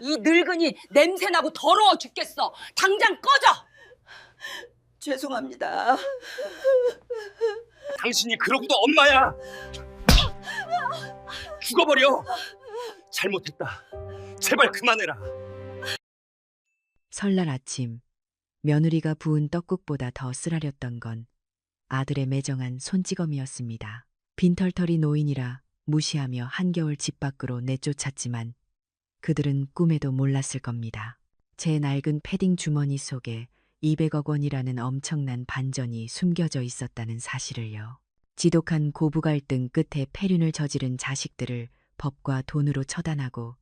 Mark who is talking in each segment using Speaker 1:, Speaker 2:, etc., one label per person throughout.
Speaker 1: 이 늙은이 냄새나고 더러워 죽겠어. 당장 꺼져.
Speaker 2: 죄송합니다.
Speaker 3: 당신이 그러고도 엄마야. 죽어버려. 잘못했다. 제발 그만해라.
Speaker 4: 설날 아침, 며느리가 부은 떡국보다 더 쓰라렸던 건 아들의 매정한 손찌검이었습니다. 빈털터리 노인이라 무시하며 한겨울 집 밖으로 내쫓았지만 그들은 꿈에도 몰랐을 겁니다. 제 낡은 패딩 주머니 속에 200억 원이라는 엄청난 반전이 숨겨져 있었다는 사실을요. 지독한 고부 갈등 끝에 폐륜을 저지른 자식들을 법과 돈으로 처단하고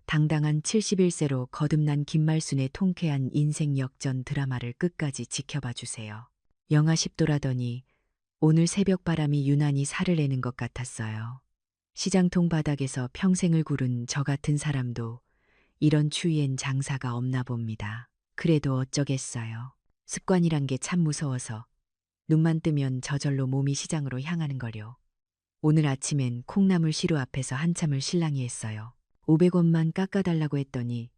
Speaker 4: 당당한 71세로 거듭난 김말순의 통쾌한 인생 역전 드라마를 끝까지 지켜봐 주세요. 영하 10도라더니 오늘 새벽 바람이 유난히 살을 내는 것 같았어요. 시장통 바닥에서 평생을 구른 저 같은 사람도 이런 추위엔 장사가 없나 봅니다. 그래도 어쩌겠어요. 습관이란 게 참 무서워서 눈만 뜨면 저절로 몸이 시장으로 향하는 거요. 오늘 아침엔 콩나물 시루 앞에서 한참을 실랑이 했어요. 500원만 깎아달라고 했더니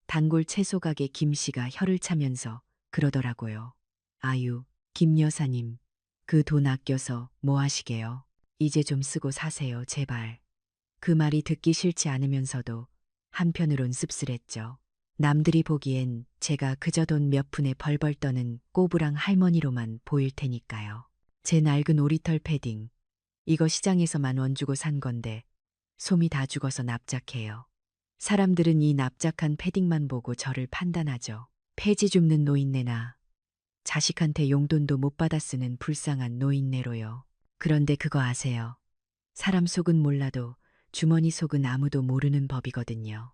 Speaker 4: 단골 채소 가게 김씨가 혀를 차면서 그러더라고요. 아유, 김 여사님, 그 돈 아껴서 뭐 하시게요? 이제 좀 쓰고 사세요, 제발. 그 말이 듣기 싫지 않으면서도 한편으론 씁쓸했죠. 남들이 보기엔 제가 그저 돈 몇 푼에 벌벌 떠는 꼬부랑 할머니로만 보일 테니까요. 제 낡은 오리털 패딩, 이거 시장에서만 원 주고 산 건데 솜이 다 죽어서 납작해요. 사람들은 이 납작한 패딩만 보고 저를 판단하죠. 폐지 줍는 노인네나 자식한테 용돈도 못 받아 쓰는 불쌍한 노인네로요. 그런데 그거 아세요? 사람 속은 몰라도 주머니 속은 아무도 모르는 법이거든요.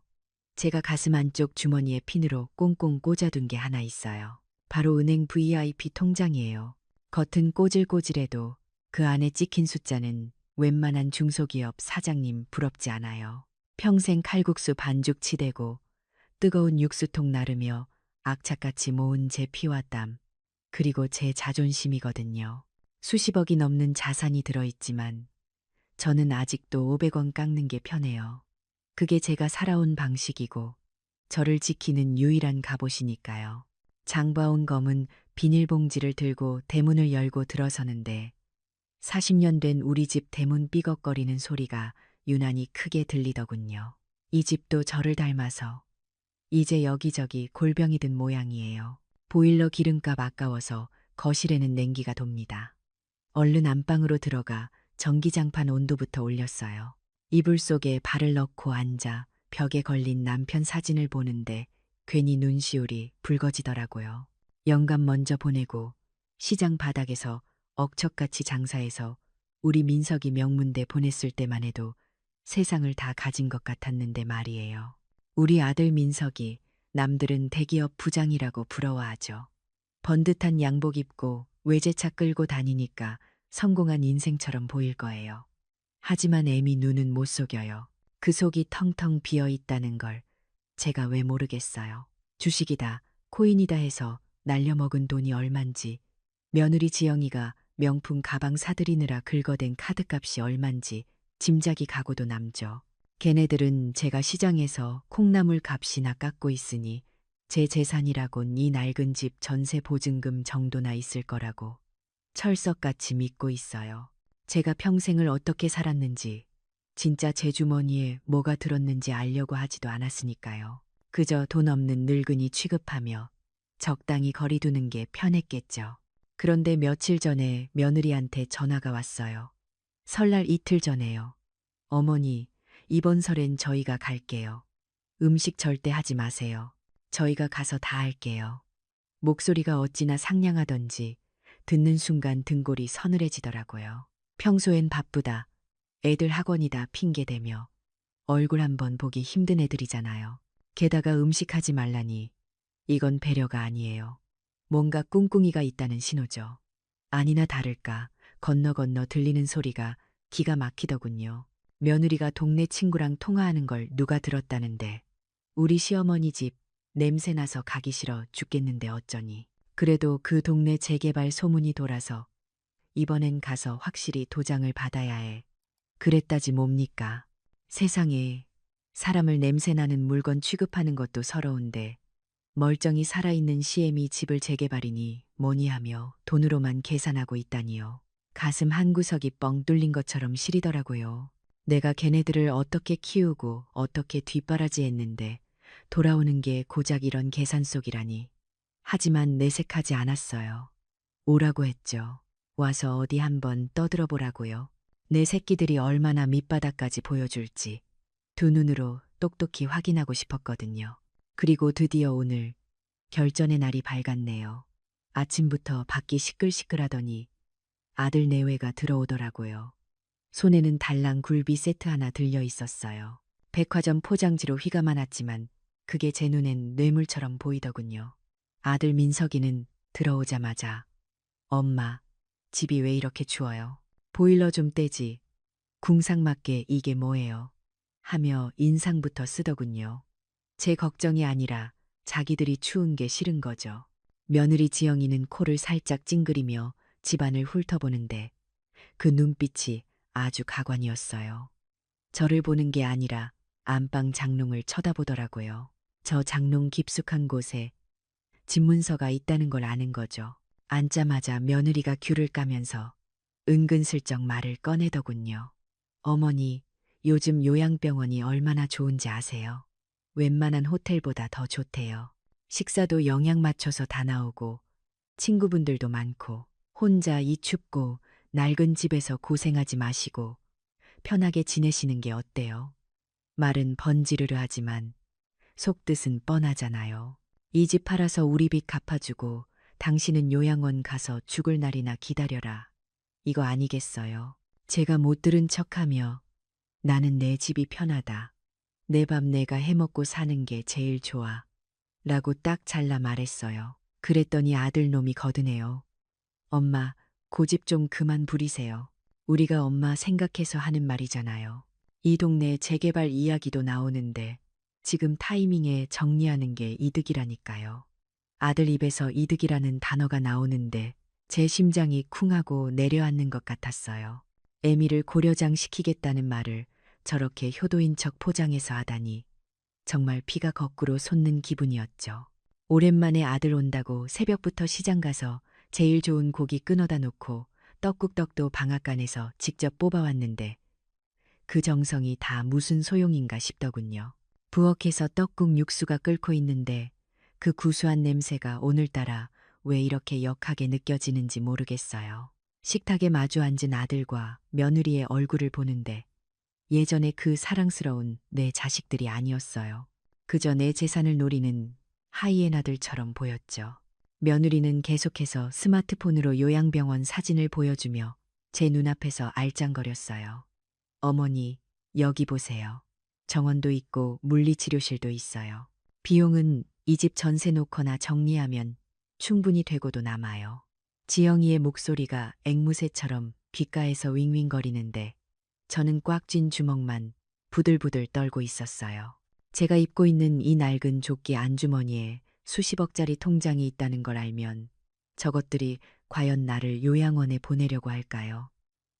Speaker 4: 제가 가슴 안쪽 주머니에 핀으로 꽁꽁 꽂아둔 게 하나 있어요. 바로 은행 VIP 통장이에요. 겉은 꼬질꼬질해도 그 안에 찍힌 숫자는 웬만한 중소기업 사장님 부럽지 않아요. 평생 칼국수 반죽 치대고 뜨거운 육수통 나르며 악착같이 모은 제 피와 땀, 그리고 제 자존심이거든요. 수십억이 넘는 자산이 들어있지만 저는 아직도 500원 깎는 게 편해요. 그게 제가 살아온 방식이고 저를 지키는 유일한 갑옷이니까요. 장봐온 검은 비닐봉지를 들고 대문을 열고 들어서는데 40년 된 우리 집 대문 삐걱거리는 소리가 유난히 크게 들리더군요. 이 집도 저를 닮아서 이제 여기저기 골병이 든 모양이에요. 보일러 기름값 아까워서 거실에는 냉기가 돕니다. 얼른 안방으로 들어가 전기장판 온도부터 올렸어요. 이불 속에 발을 넣고 앉아 벽에 걸린 남편 사진을 보는데 괜히 눈시울이 붉어지더라고요. 영감 먼저 보내고 시장 바닥에서 억척같이 장사해서 우리 민석이 명문대 보냈을 때만 해도 세상을 다 가진 것 같았는데 말이에요. 우리 아들 민석이 남들은 대기업 부장이라고 부러워하죠. 번듯한 양복 입고 외제차 끌고 다니니까 성공한 인생처럼 보일 거예요. 하지만 애미 눈은 못 속여요. 그 속이 텅텅 비어 있다는 걸 제가 왜 모르겠어요. 주식이다, 코인이다 해서 날려먹은 돈이 얼만지, 며느리 지영이가 명품 가방 사들이느라 긁어댄 카드값이 얼만지 짐작이 가고도 남죠. 걔네들은 제가 시장에서 콩나물 값이나 깎고 있으니 제 재산이라곤 이 낡은 집 전세 보증금 정도나 있을 거라고 철석같이 믿고 있어요. 제가 평생을 어떻게 살았는지, 진짜 제 주머니에 뭐가 들었는지 알려고 하지도 않았으니까요. 그저 돈 없는 늙은이 취급하며 적당히 거리 두는 게 편했겠죠. 그런데 며칠 전에 며느리한테 전화가 왔어요. 설날 이틀 전에요. 어머니, 이번 설엔 저희가 갈게요. 음식 절대 하지 마세요. 저희가 가서 다 할게요. 목소리가 어찌나 상냥하던지 듣는 순간 등골이 서늘해지더라고요. 평소엔 바쁘다, 애들 학원이다 핑계대며 얼굴 한번 보기 힘든 애들이잖아요. 게다가 음식하지 말라니 이건 배려가 아니에요. 뭔가 꿍꿍이가 있다는 신호죠. 아니나 다를까 건너 들리는 소리가 기가 막히더군요. 며느리가 동네 친구랑 통화하는 걸 누가 들었다는데 우리 시어머니 집 냄새나서 가기 싫어 죽겠는데 어쩌니. 그래도 그 동네 재개발 소문이 돌아서 이번엔 가서 확실히 도장을 받아야 해. 그랬다지 뭡니까. 세상에 사람을 냄새나는 물건 취급하는 것도 서러운데 멀쩡히 살아있는 CM이 집을 재개발이니 뭐니 하며 돈으로만 계산하고 있다니요. 가슴 한 구석이 뻥 뚫린 것처럼 시리더라고요. 내가 걔네들을 어떻게 키우고 어떻게 뒷바라지했는데 돌아오는 게 고작 이런 계산 속이라니. 하지만 내색하지 않았어요. 오라고 했죠. 와서 어디 한번 떠들어보라고요. 내 새끼들이 얼마나 밑바닥까지 보여줄지 두 눈으로 똑똑히 확인하고 싶었거든요. 그리고 드디어 오늘 결전의 날이 밝았네요. 아침부터 밖이 시끌시끌하더니 아들 내외가 들어오더라고요. 손에는 달랑 굴비 세트 하나 들려 있었어요. 백화점 포장지로 휘가 많았지만 그게 제 눈엔 뇌물처럼 보이더군요. 아들 민석이는 들어오자마자 엄마, 집이 왜 이렇게 추워요? 보일러 좀 떼지. 궁상맞게 이게 뭐예요? 하며 인상부터 쓰더군요. 제 걱정이 아니라 자기들이 추운 게 싫은 거죠. 며느리 지영이는 코를 살짝 찡그리며 집안을 훑어보는데 그 눈빛이 아주 가관이었어요. 저를 보는 게 아니라 안방 장롱을 쳐다보더라고요. 저 장롱 깊숙한 곳에 집 문서가 있다는 걸 아는 거죠. 앉자마자 며느리가 귤을 까면서 은근슬쩍 말을 꺼내더군요. 어머니, 요즘 요양병원이 얼마나 좋은지 아세요? 웬만한 호텔보다 더 좋대요. 식사도 영양 맞춰서 다 나오고 친구분들도 많고 혼자 이 춥고 낡은 집에서 고생하지 마시고 편하게 지내시는 게 어때요? 말은 번지르르 하지만 속뜻은 뻔하잖아요. 이 집 팔아서 우리 빚 갚아주고 당신은 요양원 가서 죽을 날이나 기다려라. 이거 아니겠어요? 제가 못 들은 척하며 나는 내 집이 편하다. 내 밥 내가 해먹고 사는 게 제일 좋아. 라고 딱 잘라 말했어요. 그랬더니 아들놈이 거드네요. 엄마, 고집 좀 그만 부리세요. 우리가 엄마 생각해서 하는 말이잖아요. 이 동네 재개발 이야기도 나오는데 지금 타이밍에 정리하는 게 이득이라니까요. 아들 입에서 이득이라는 단어가 나오는데 제 심장이 쿵하고 내려앉는 것 같았어요. 애미를 고려장시키겠다는 말을 저렇게 효도인 척 포장해서 하다니 정말 피가 거꾸로 솟는 기분이었죠. 오랜만에 아들 온다고 새벽부터 시장 가서 제일 좋은 고기 끊어다 놓고 떡국떡도 방앗간에서 직접 뽑아왔는데 그 정성이 다 무슨 소용인가 싶더군요. 부엌에서 떡국 육수가 끓고 있는데 그 구수한 냄새가 오늘따라 왜 이렇게 역하게 느껴지는지 모르겠어요. 식탁에 마주 앉은 아들과 며느리의 얼굴을 보는데 예전에 그 사랑스러운 내 자식들이 아니었어요. 그저 내 재산을 노리는 하이에나들처럼 보였죠. 며느리는 계속해서 스마트폰으로 요양병원 사진을 보여주며 제 눈앞에서 알짱거렸어요. 어머니, 여기 보세요. 정원도 있고 물리치료실도 있어요. 비용은 이 집 전세 놓거나 정리하면 충분히 되고도 남아요. 지영이의 목소리가 앵무새처럼 귓가에서 윙윙거리는데 저는 꽉 쥔 주먹만 부들부들 떨고 있었어요. 제가 입고 있는 이 낡은 조끼 안주머니에 수십억짜리 통장이 있다는 걸 알면 저것들이 과연 나를 요양원에 보내려고 할까요?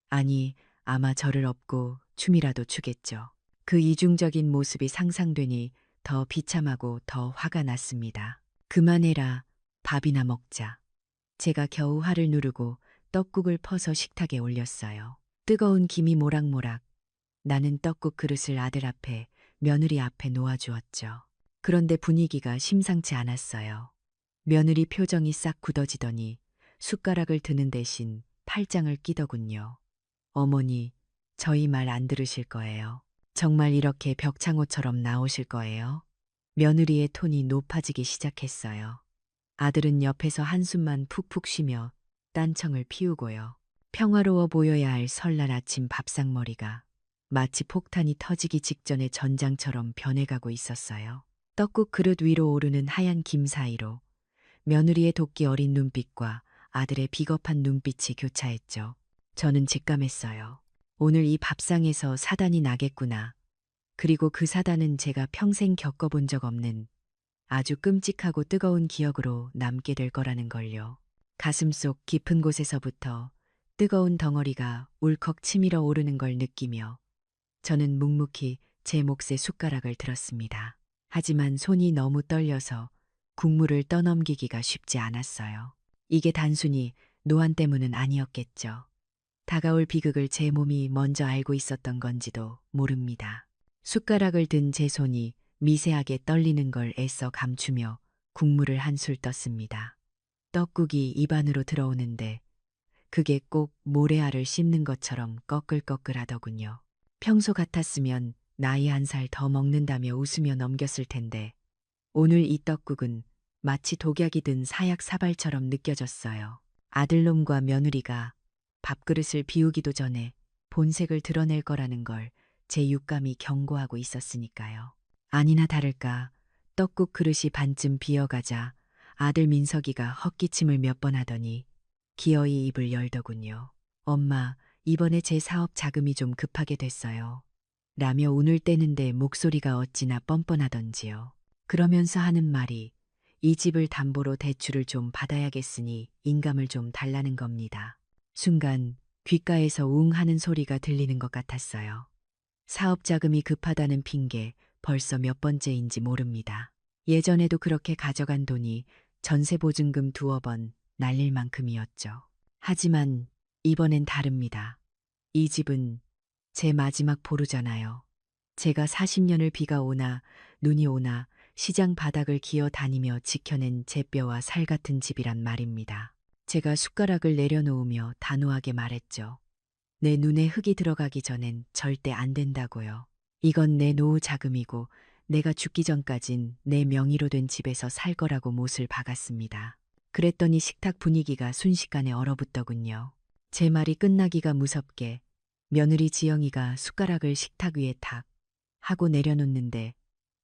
Speaker 4: 아니, 아마 저를 업고 춤이라도 추겠죠. 그 이중적인 모습이 상상되니 더 비참하고 더 화가 났습니다. 그만해라, 밥이나 먹자. 제가 겨우 화를 누르고 떡국을 퍼서 식탁에 올렸어요. 뜨거운 김이 모락모락. 나는 떡국 그릇을 아들 앞에, 며느리 앞에 놓아주었죠. 그런데 분위기가 심상치 않았어요. 며느리 표정이 싹 굳어지더니 숟가락을 드는 대신 팔짱을 끼더군요. 어머니, 저희 말 안 들으실 거예요. 정말 이렇게 벽창호처럼 나오실 거예요? 며느리의 톤이 높아지기 시작했어요. 아들은 옆에서 한숨만 푹푹 쉬며 딴청을 피우고요. 평화로워 보여야 할 설날 아침 밥상머리가 마치 폭탄이 터지기 직전의 전장처럼 변해가고 있었어요. 떡국 그릇 위로 오르는 하얀 김 사이로 며느리의 도끼 어린 눈빛과 아들의 비겁한 눈빛이 교차했죠. 저는 직감했어요. 오늘 이 밥상에서 사단이 나겠구나. 그리고 그 사단은 제가 평생 겪어본 적 없는 아주 끔찍하고 뜨거운 기억으로 남게 될 거라는 걸요. 가슴속 깊은 곳에서부터 뜨거운 덩어리가 울컥 치밀어 오르는 걸 느끼며 저는 묵묵히 제 몫에 숟가락을 들었습니다. 하지만 손이 너무 떨려서 국물을 떠넘기기가 쉽지 않았어요. 이게 단순히 노안 때문은 아니었겠죠. 다가올 비극을 제 몸이 먼저 알고 있었던 건지도 모릅니다. 숟가락을 든 제 손이 미세하게 떨리는 걸 애써 감추며 국물을 한술 떴습니다. 떡국이 입안으로 들어오는데 그게 꼭 모래알을 씹는 것처럼 꺼끌꺼끌하더군요. 평소 같았으면 나이 1살 더 먹는다며 웃으며 넘겼을 텐데 오늘 이 떡국은 마치 독약이 든 사약 사발처럼 느껴졌어요. 아들놈과 며느리가 밥그릇을 비우기도 전에 본색을 드러낼 거라는 걸 제 육감이 경고하고 있었으니까요. 아니나 다를까 떡국 그릇이 반쯤 비어가자 아들 민석이가 헛기침을 몇 번 하더니 기어이 입을 열더군요. 엄마, 이번에 제 사업 자금이 좀 급하게 됐어요. 라며 운을 떼는데 목소리가 어찌나 뻔뻔하던지요. 그러면서 하는 말이 이 집을 담보로 대출을 좀 받아야겠으니 인감을 좀 달라는 겁니다. 순간 귓가에서 웅 하는 소리가 들리는 것 같았어요. 사업 자금이 급하다는 핑계 벌써 몇 번째인지 모릅니다. 예전에도 그렇게 가져간 돈이 전세 보증금 2번 날릴 만큼이었죠. 하지만 이번엔 다릅니다. 이 집은 제 마지막 보루잖아요. 제가 40년을 비가 오나 눈이 오나 시장 바닥을 기어 다니며 지켜낸 제 뼈와 살 같은 집이란 말입니다. 제가 숟가락을 내려놓으며 단호하게 말했죠. 내 눈에 흙이 들어가기 전엔 절대 안 된다고요. 이건 내 노후 자금이고 내가 죽기 전까진 내 명의로 된 집에서 살 거라고 못을 박았습니다. 그랬더니 식탁 분위기가 순식간에 얼어붙더군요. 제 말이 끝나기가 무섭게 며느리 지영이가 숟가락을 식탁 위에 탁 하고 내려놓는데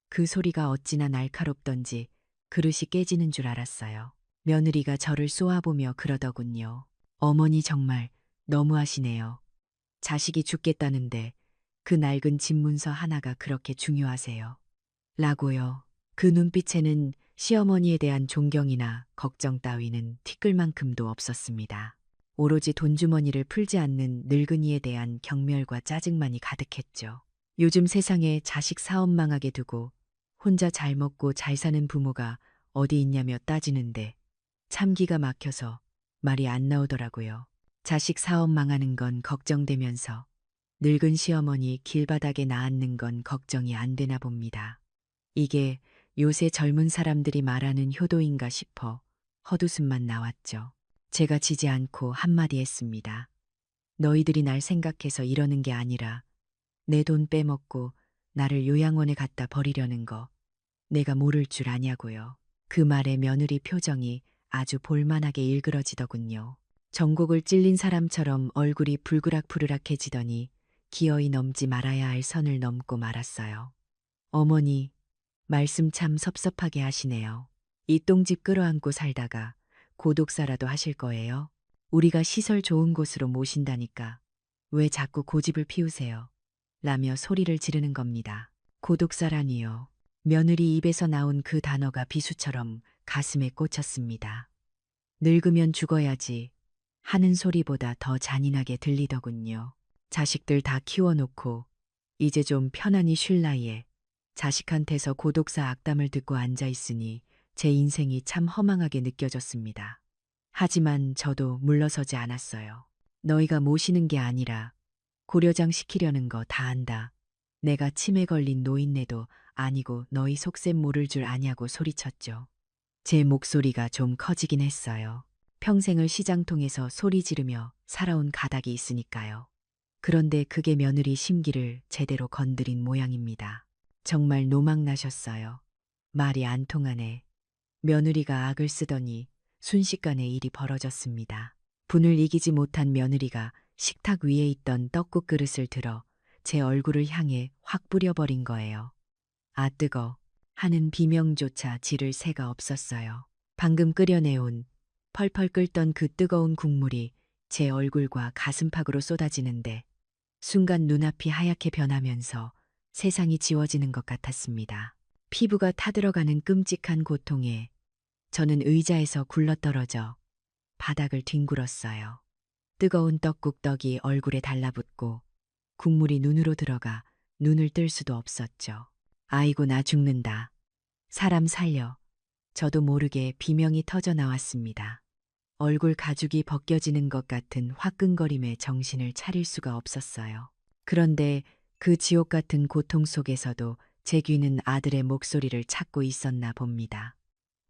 Speaker 4: 그 소리가 어찌나 날카롭던지 그릇이 깨지는 줄 알았어요. 며느리가 저를 쏘아보며 그러더군요. 어머니 정말 너무하시네요. 자식이 죽겠다는데 그 낡은 집문서 하나가 그렇게 중요하세요. 라고요. 그 눈빛에는 시어머니에 대한 존경이나 걱정 따위는 티끌만큼도 없었습니다. 오로지 돈주머니를 풀지 않는 늙은이에 대한 경멸과 짜증만이 가득했죠. 요즘 세상에 자식 사업 망하게 두고 혼자 잘 먹고 잘 사는 부모가 어디 있냐며 따지는데 참 기가 막혀서 말이 안 나오더라고요. 자식 사업 망하는 건 걱정되면서 늙은 시어머니 길바닥에 나앉는 건 걱정이 안 되나 봅니다. 이게 요새 젊은 사람들이 말하는 효도인가 싶어 헛웃음만 나왔죠. 제가 지지 않고 한마디 했습니다. 너희들이 날 생각해서 이러는 게 아니라 내 돈 빼먹고 나를 요양원에 갖다 버리려는 거 내가 모를 줄 아냐고요. 그 말에 며느리 표정이 아주 볼만하게 일그러지더군요. 전곡을 찔린 사람처럼 얼굴이 불그락부르락해지더니 기어이 넘지 말아야 할 선을 넘고 말았어요. 어머니, 말씀 참 섭섭하게 하시네요. 이 똥집 끌어안고 살다가 고독사라도 하실 거예요? 우리가 시설 좋은 곳으로 모신다니까 왜 자꾸 고집을 피우세요? 라며 소리를 지르는 겁니다. 고독사라니요. 며느리 입에서 나온 그 단어가 비수처럼 가슴에 꽂혔습니다. 늙으면 죽어야지 하는 소리보다 더 잔인하게 들리더군요. 자식들 다 키워놓고 이제 좀 편안히 쉴 나이에 자식한테서 고독사 악담을 듣고 앉아있으니 제 인생이 참 허망하게 느껴졌습니다. 하지만 저도 물러서지 않았어요. 너희가 모시는 게 아니라 고려장 시키려는 거 다 안다. 내가 치매 걸린 노인네도 아니고 너희 속셈 모를 줄 아냐고 소리쳤죠. 제 목소리가 좀 커지긴 했어요. 평생을 시장통에서 소리 지르며 살아온 가닥이 있으니까요. 그런데 그게 며느리 심기를 제대로 건드린 모양입니다. 정말 노망나셨어요. 말이 안 통하네. 며느리가 악을 쓰더니 순식간에 일이 벌어졌습니다. 분을 이기지 못한 며느리가 식탁 위에 있던 떡국 그릇을 들어 제 얼굴을 향해 확 뿌려버린 거예요. 아 뜨거 하는 비명조차 지를 새가 없었어요. 방금 끓여내온 펄펄 끓던 그 뜨거운 국물이 제 얼굴과 가슴팍으로 쏟아지는데 순간 눈앞이 하얗게 변하면서 세상이 지워지는 것 같았습니다. 피부가 타들어가는 끔찍한 고통에 저는 의자에서 굴러떨어져 바닥을 뒹굴었어요. 뜨거운 떡국 떡이 얼굴에 달라붙고 국물이 눈으로 들어가 눈을 뜰 수도 없었죠. 아이고, 나 죽는다. 사람 살려. 저도 모르게 비명이 터져 나왔습니다. 얼굴 가죽이 벗겨지는 것 같은 화끈거림에 정신을 차릴 수가 없었어요. 그런데 그 지옥 같은 고통 속에서도 제 귀는 아들의 목소리를 찾고 있었나 봅니다.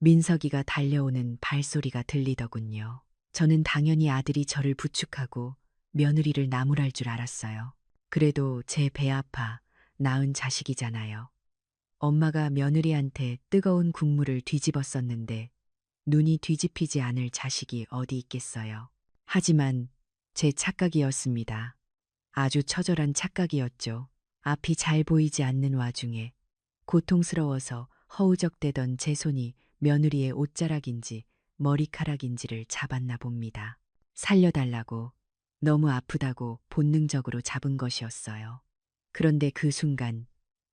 Speaker 4: 민석이가 달려오는 발소리가 들리더군요. 저는 당연히 아들이 저를 부축하고 며느리를 나무랄 줄 알았어요. 그래도 제 배 아파 낳은 자식이잖아요. 엄마가 며느리한테 뜨거운 국물을 뒤집었었는데 눈이 뒤집히지 않을 자식이 어디 있겠어요. 하지만 제 착각이었습니다. 아주 처절한 착각이었죠. 앞이 잘 보이지 않는 와중에 고통스러워서 허우적대던 제 손이 며느리의 옷자락인지 머리카락인지를 잡았나 봅니다. 살려달라고, 너무 아프다고 본능적으로 잡은 것이었어요. 그런데 그 순간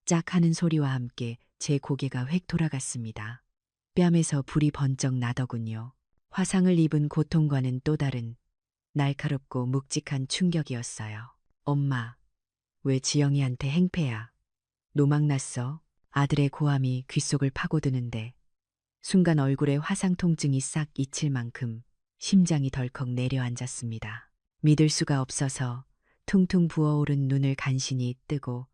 Speaker 4: 짝 하는 소리와 함께 제 고개가 획 돌아갔습니다. 뺨에서 불이 번쩍 나더군요. 화상을 입은 고통과는 또 다른 날카롭고 묵직한 충격이었어요. 엄마, 왜 지영이한테 행패야? 노망났어? 아들의 고함이 귓속을 파고드는데 순간 얼굴에 화상 통증이 싹 잊힐 만큼 심장이 덜컥 내려앉았습니다. 믿을 수가 없어서 퉁퉁 부어오른 눈을 간신히 뜨고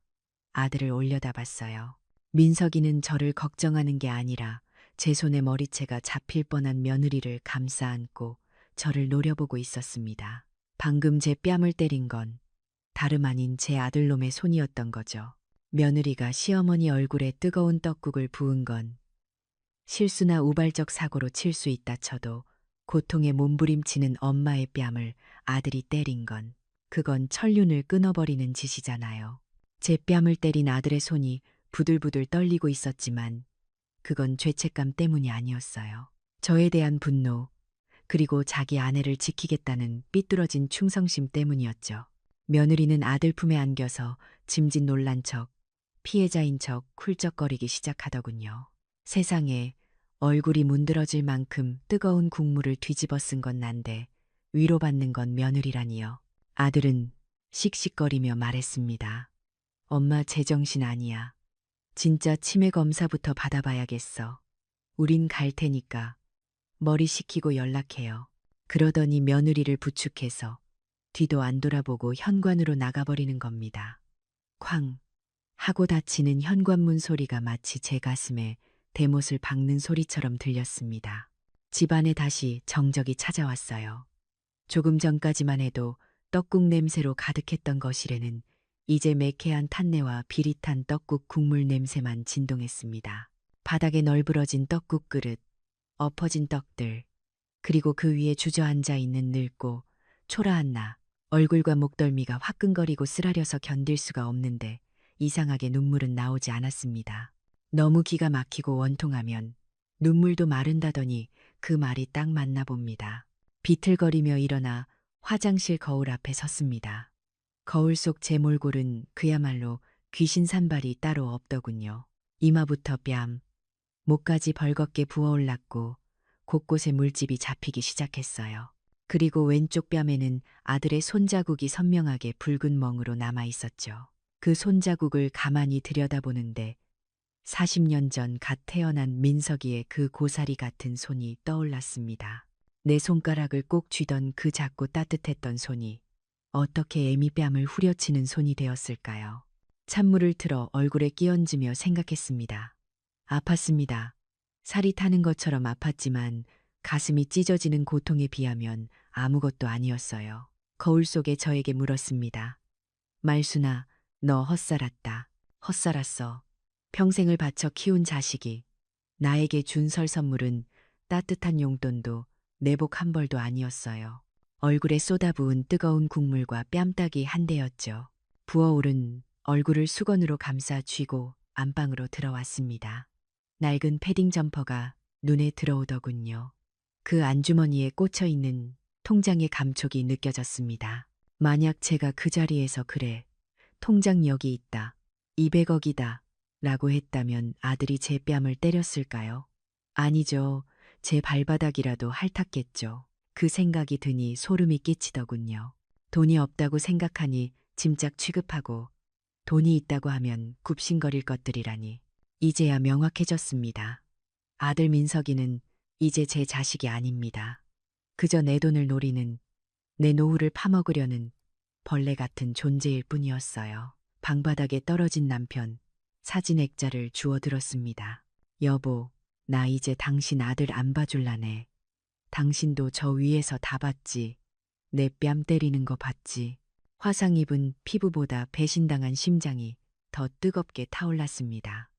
Speaker 4: 아들을 올려다봤어요. 민석이는 저를 걱정하는 게 아니라 제 손에 머리채가 잡힐 뻔한 며느리를 감싸 안고 저를 노려보고 있었습니다. 방금 제 뺨을 때린 건 다름 아닌 제 아들놈의 손이었던 거죠. 며느리가 시어머니 얼굴에 뜨거운 떡국을 부은 건 실수나 우발적 사고로 칠 수 있다 쳐도 고통에 몸부림치는 엄마의 뺨을 아들이 때린 건 그건 천륜을 끊어버리는 짓이잖아요. 제 뺨을 때린 아들의 손이 부들부들 떨리고 있었지만 그건 죄책감 때문이 아니었어요. 저에 대한 분노, 그리고 자기 아내를 지키겠다는 삐뚤어진 충성심 때문이었죠. 며느리는 아들 품에 안겨서 짐짓 놀란 척, 피해자인 척 훌쩍거리기 시작하더군요. 세상에 얼굴이 문드러질 만큼 뜨거운 국물을 뒤집어 쓴 건 난데 위로받는 건 며느리라니요. 아들은 씩씩거리며 말했습니다. 엄마, 제정신 아니야. 진짜 치매 검사부터 받아봐야겠어. 우린 갈 테니까 머리 식히고 연락해요. 그러더니 며느리를 부축해서 뒤도 안 돌아보고 현관으로 나가버리는 겁니다. 쾅 하고 닫히는 현관문 소리가 마치 제 가슴에 대못을 박는 소리처럼 들렸습니다. 집안에 다시 정적이 찾아왔어요. 조금 전까지만 해도 떡국 냄새로 가득했던 거실에는 이제 매캐한 탄내와 비릿한 떡국 국물 냄새만 진동했습니다. 바닥에 널브러진 떡국 그릇, 엎어진 떡들, 그리고 그 위에 주저앉아 있는 늙고 초라한 나, 얼굴과 목덜미가 화끈거리고 쓰라려서 견딜 수가 없는데 이상하게 눈물은 나오지 않았습니다. 너무 기가 막히고 원통하면 눈물도 마른다더니 그 말이 딱 맞나 봅니다. 비틀거리며 일어나 화장실 거울 앞에 섰습니다. 거울 속 제 몰골은 그야말로 귀신 산발이 따로 없더군요. 이마부터 뺨, 목까지 벌겋게 부어올랐고 곳곳에 물집이 잡히기 시작했어요. 그리고 왼쪽 뺨에는 아들의 손자국이 선명하게 붉은 멍으로 남아 있었죠. 그 손자국을 가만히 들여다보는데 40년 전 갓 태어난 민석이의 그 고사리 같은 손이 떠올랐습니다. 내 손가락을 꼭 쥐던 그 작고 따뜻했던 손이 어떻게 애미 뺨을 후려치는 손이 되었을까요? 찬물을 틀어 얼굴에 끼얹으며 생각했습니다. 아팠습니다. 살이 타는 것처럼 아팠지만 가슴이 찢어지는 고통에 비하면 아무것도 아니었어요. 거울 속에 저에게 물었습니다. 말순아, 너 헛살았다. 헛살았어. 평생을 바쳐 키운 자식이 나에게 준 설 선물은 따뜻한 용돈도 내복 한 벌도 아니었어요. 얼굴에 쏟아부은 뜨거운 국물과 뺨따기 한 대였죠. 부어오른 얼굴을 수건으로 감싸 쥐고 안방으로 들어왔습니다. 낡은 패딩 점퍼가 눈에 들어오더군요. 그 안주머니에 꽂혀있는 통장의 감촉이 느껴졌습니다. 만약 제가 그 자리에서 그래, 통장 여기 있다, 200억이다 라고 했다면 아들이 제 뺨을 때렸을까요? 아니죠. 제 발바닥이라도 핥았겠죠. 그 생각이 드니 소름이 끼치더군요. 돈이 없다고 생각하니 짐작 취급하고 돈이 있다고 하면 굽신거릴 것들이라니. 이제야 명확해졌습니다. 아들 민석이는 이제 제 자식이 아닙니다. 그저 내 돈을 노리는, 내 노후를 파먹으려는 벌레 같은 존재일 뿐이었어요. 방바닥에 떨어진 남편, 사진 액자를 주워들었습니다. 여보, 나 이제 당신 아들 안 봐줄라네. 당신도 저 위에서 다 봤지. 내 뺨 때리는 거 봤지. 화상 입은 피부보다 배신당한 심장이 더 뜨겁게 타올랐습니다.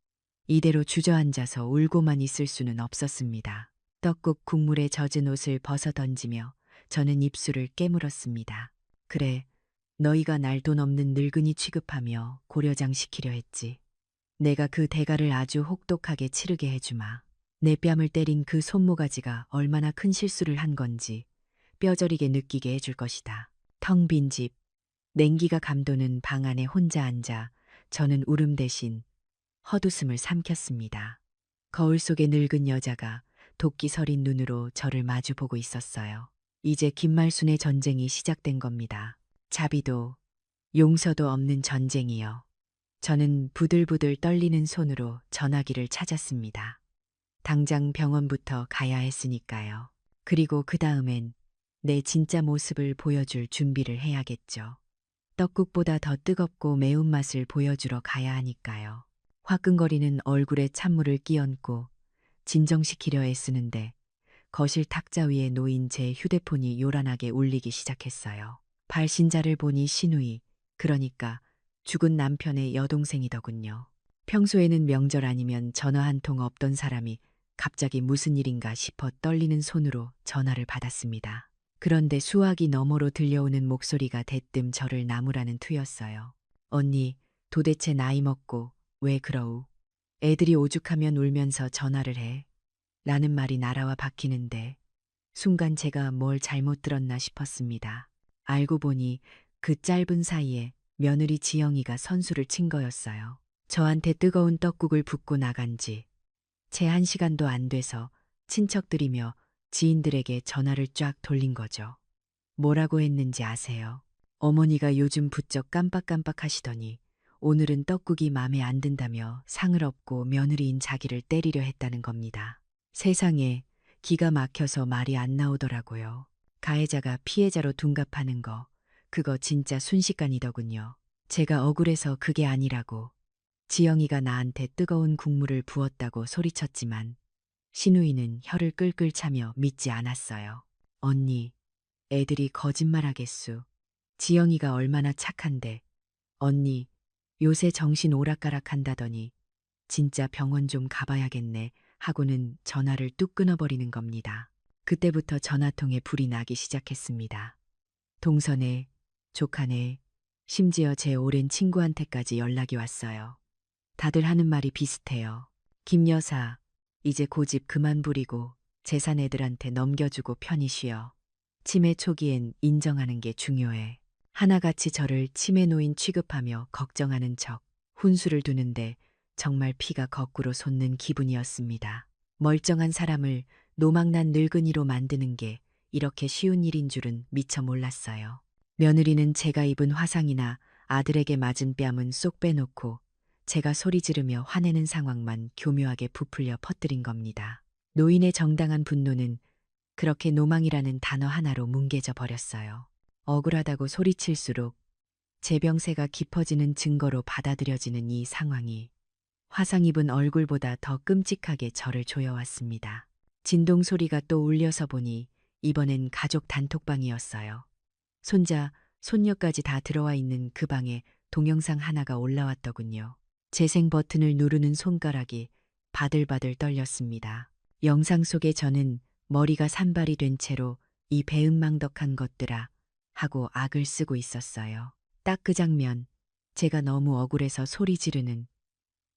Speaker 4: 이대로 주저앉아서 울고만 있을 수는 없었습니다. 떡국 국물에 젖은 옷을 벗어 던지며 저는 입술을 깨물었습니다. 그래, 너희가 날 돈 없는 늙은이 취급하며 고려장 시키려 했지. 내가 그 대가를 아주 혹독하게 치르게 해주마. 내 뺨을 때린 그 손모가지가 얼마나 큰 실수를 한 건지 뼈저리게 느끼게 해줄 것이다. 텅 빈 집, 냉기가 감도는 방 안에 혼자 앉아 저는 울음 대신 헛웃음을 삼켰습니다. 거울 속의 늙은 여자가 도끼 서린 눈으로 저를 마주보고 있었어요. 이제 김말순의 전쟁이 시작된 겁니다. 자비도 용서도 없는 전쟁이요. 저는 부들부들 떨리는 손으로 전화기를 찾았습니다. 당장 병원부터 가야 했으니까요. 그리고 그 다음엔 내 진짜 모습을 보여줄 준비를 해야겠죠. 떡국보다 더 뜨겁고 매운맛을 보여주러 가야 하니까요. 화끈거리는 얼굴에 찬물을 끼얹고 진정시키려 애쓰는데 거실 탁자 위에 놓인 제 휴대폰이 요란하게 울리기 시작했어요. 발신자를 보니 신우이, 그러니까 죽은 남편의 여동생이더군요. 평소에는 명절 아니면 전화 한 통 없던 사람이 갑자기 무슨 일인가 싶어 떨리는 손으로 전화를 받았습니다. 그런데 수화기 너머로 들려오는 목소리가 대뜸 저를 나무라는 투였어요. 언니, 도대체 나이 먹고 왜 그러우? 애들이 오죽하면 울면서 전화를 해. 라는 말이 날아와 박히는데 순간 제가 뭘 잘못 들었나 싶었습니다. 알고 보니 그 짧은 사이에 며느리 지영이가 선수를 친 거였어요. 저한테 뜨거운 떡국을 붓고 나간 지 채 1시간도 안 돼서 친척들이며 지인들에게 전화를 쫙 돌린 거죠. 뭐라고 했는지 아세요? 어머니가 요즘 부쩍 깜빡깜빡 하시더니 오늘은 떡국이 맘에 안 든다며 상을 업고 며느리인 자기를 때리려 했다는 겁니다. 세상에, 기가 막혀서 말이 안 나오더라고요. 가해자가 피해자로 둔갑하는 거, 그거 진짜 순식간이더군요. 제가 억울해서 그게 아니라고 지영이가 나한테 뜨거운 국물을 부었다고 소리쳤지만 신우이는 혀를 끌끌 차며 믿지 않았어요. 언니, 애들이 거짓말하겠수. 지영이가 얼마나 착한데. 언니, 요새 정신 오락가락한다더니 진짜 병원 좀 가봐야겠네 하고는 전화를 뚝 끊어버리는 겁니다. 그때부터 전화통에 불이 나기 시작했습니다. 동선에, 조카네, 심지어 제 오랜 친구한테까지 연락이 왔어요. 다들 하는 말이 비슷해요. 김 여사, 이제 고집 그만 부리고 재산 애들한테 넘겨주고 편히 쉬어. 치매 초기엔 인정하는 게 중요해. 하나같이 저를 치매 노인 취급하며 걱정하는 척 훈수를 두는데 정말 피가 거꾸로 솟는 기분이었습니다. 멀쩡한 사람을 노망난 늙은이로 만드는 게 이렇게 쉬운 일인 줄은 미처 몰랐어요. 며느리는 제가 입은 화상이나 아들에게 맞은 뺨은 쏙 빼놓고 제가 소리 지르며 화내는 상황만 교묘하게 부풀려 퍼뜨린 겁니다. 노인의 정당한 분노는 그렇게 노망이라는 단어 하나로 뭉개져 버렸어요. 억울하다고 소리칠수록 제 병세가 깊어지는 증거로 받아들여지는 이 상황이 화상 입은 얼굴보다 더 끔찍하게 저를 조여왔습니다. 진동 소리가 또 울려서 보니 이번엔 가족 단톡방이었어요. 손자, 손녀까지 다 들어와 있는 그 방에 동영상 하나가 올라왔더군요. 재생 버튼을 누르는 손가락이 바들바들 떨렸습니다. 영상 속에 저는 머리가 산발이 된 채로 이 배은망덕한 것들아 하고 악을 쓰고 있었어요. 딱 그 장면, 제가 너무 억울해서 소리 지르는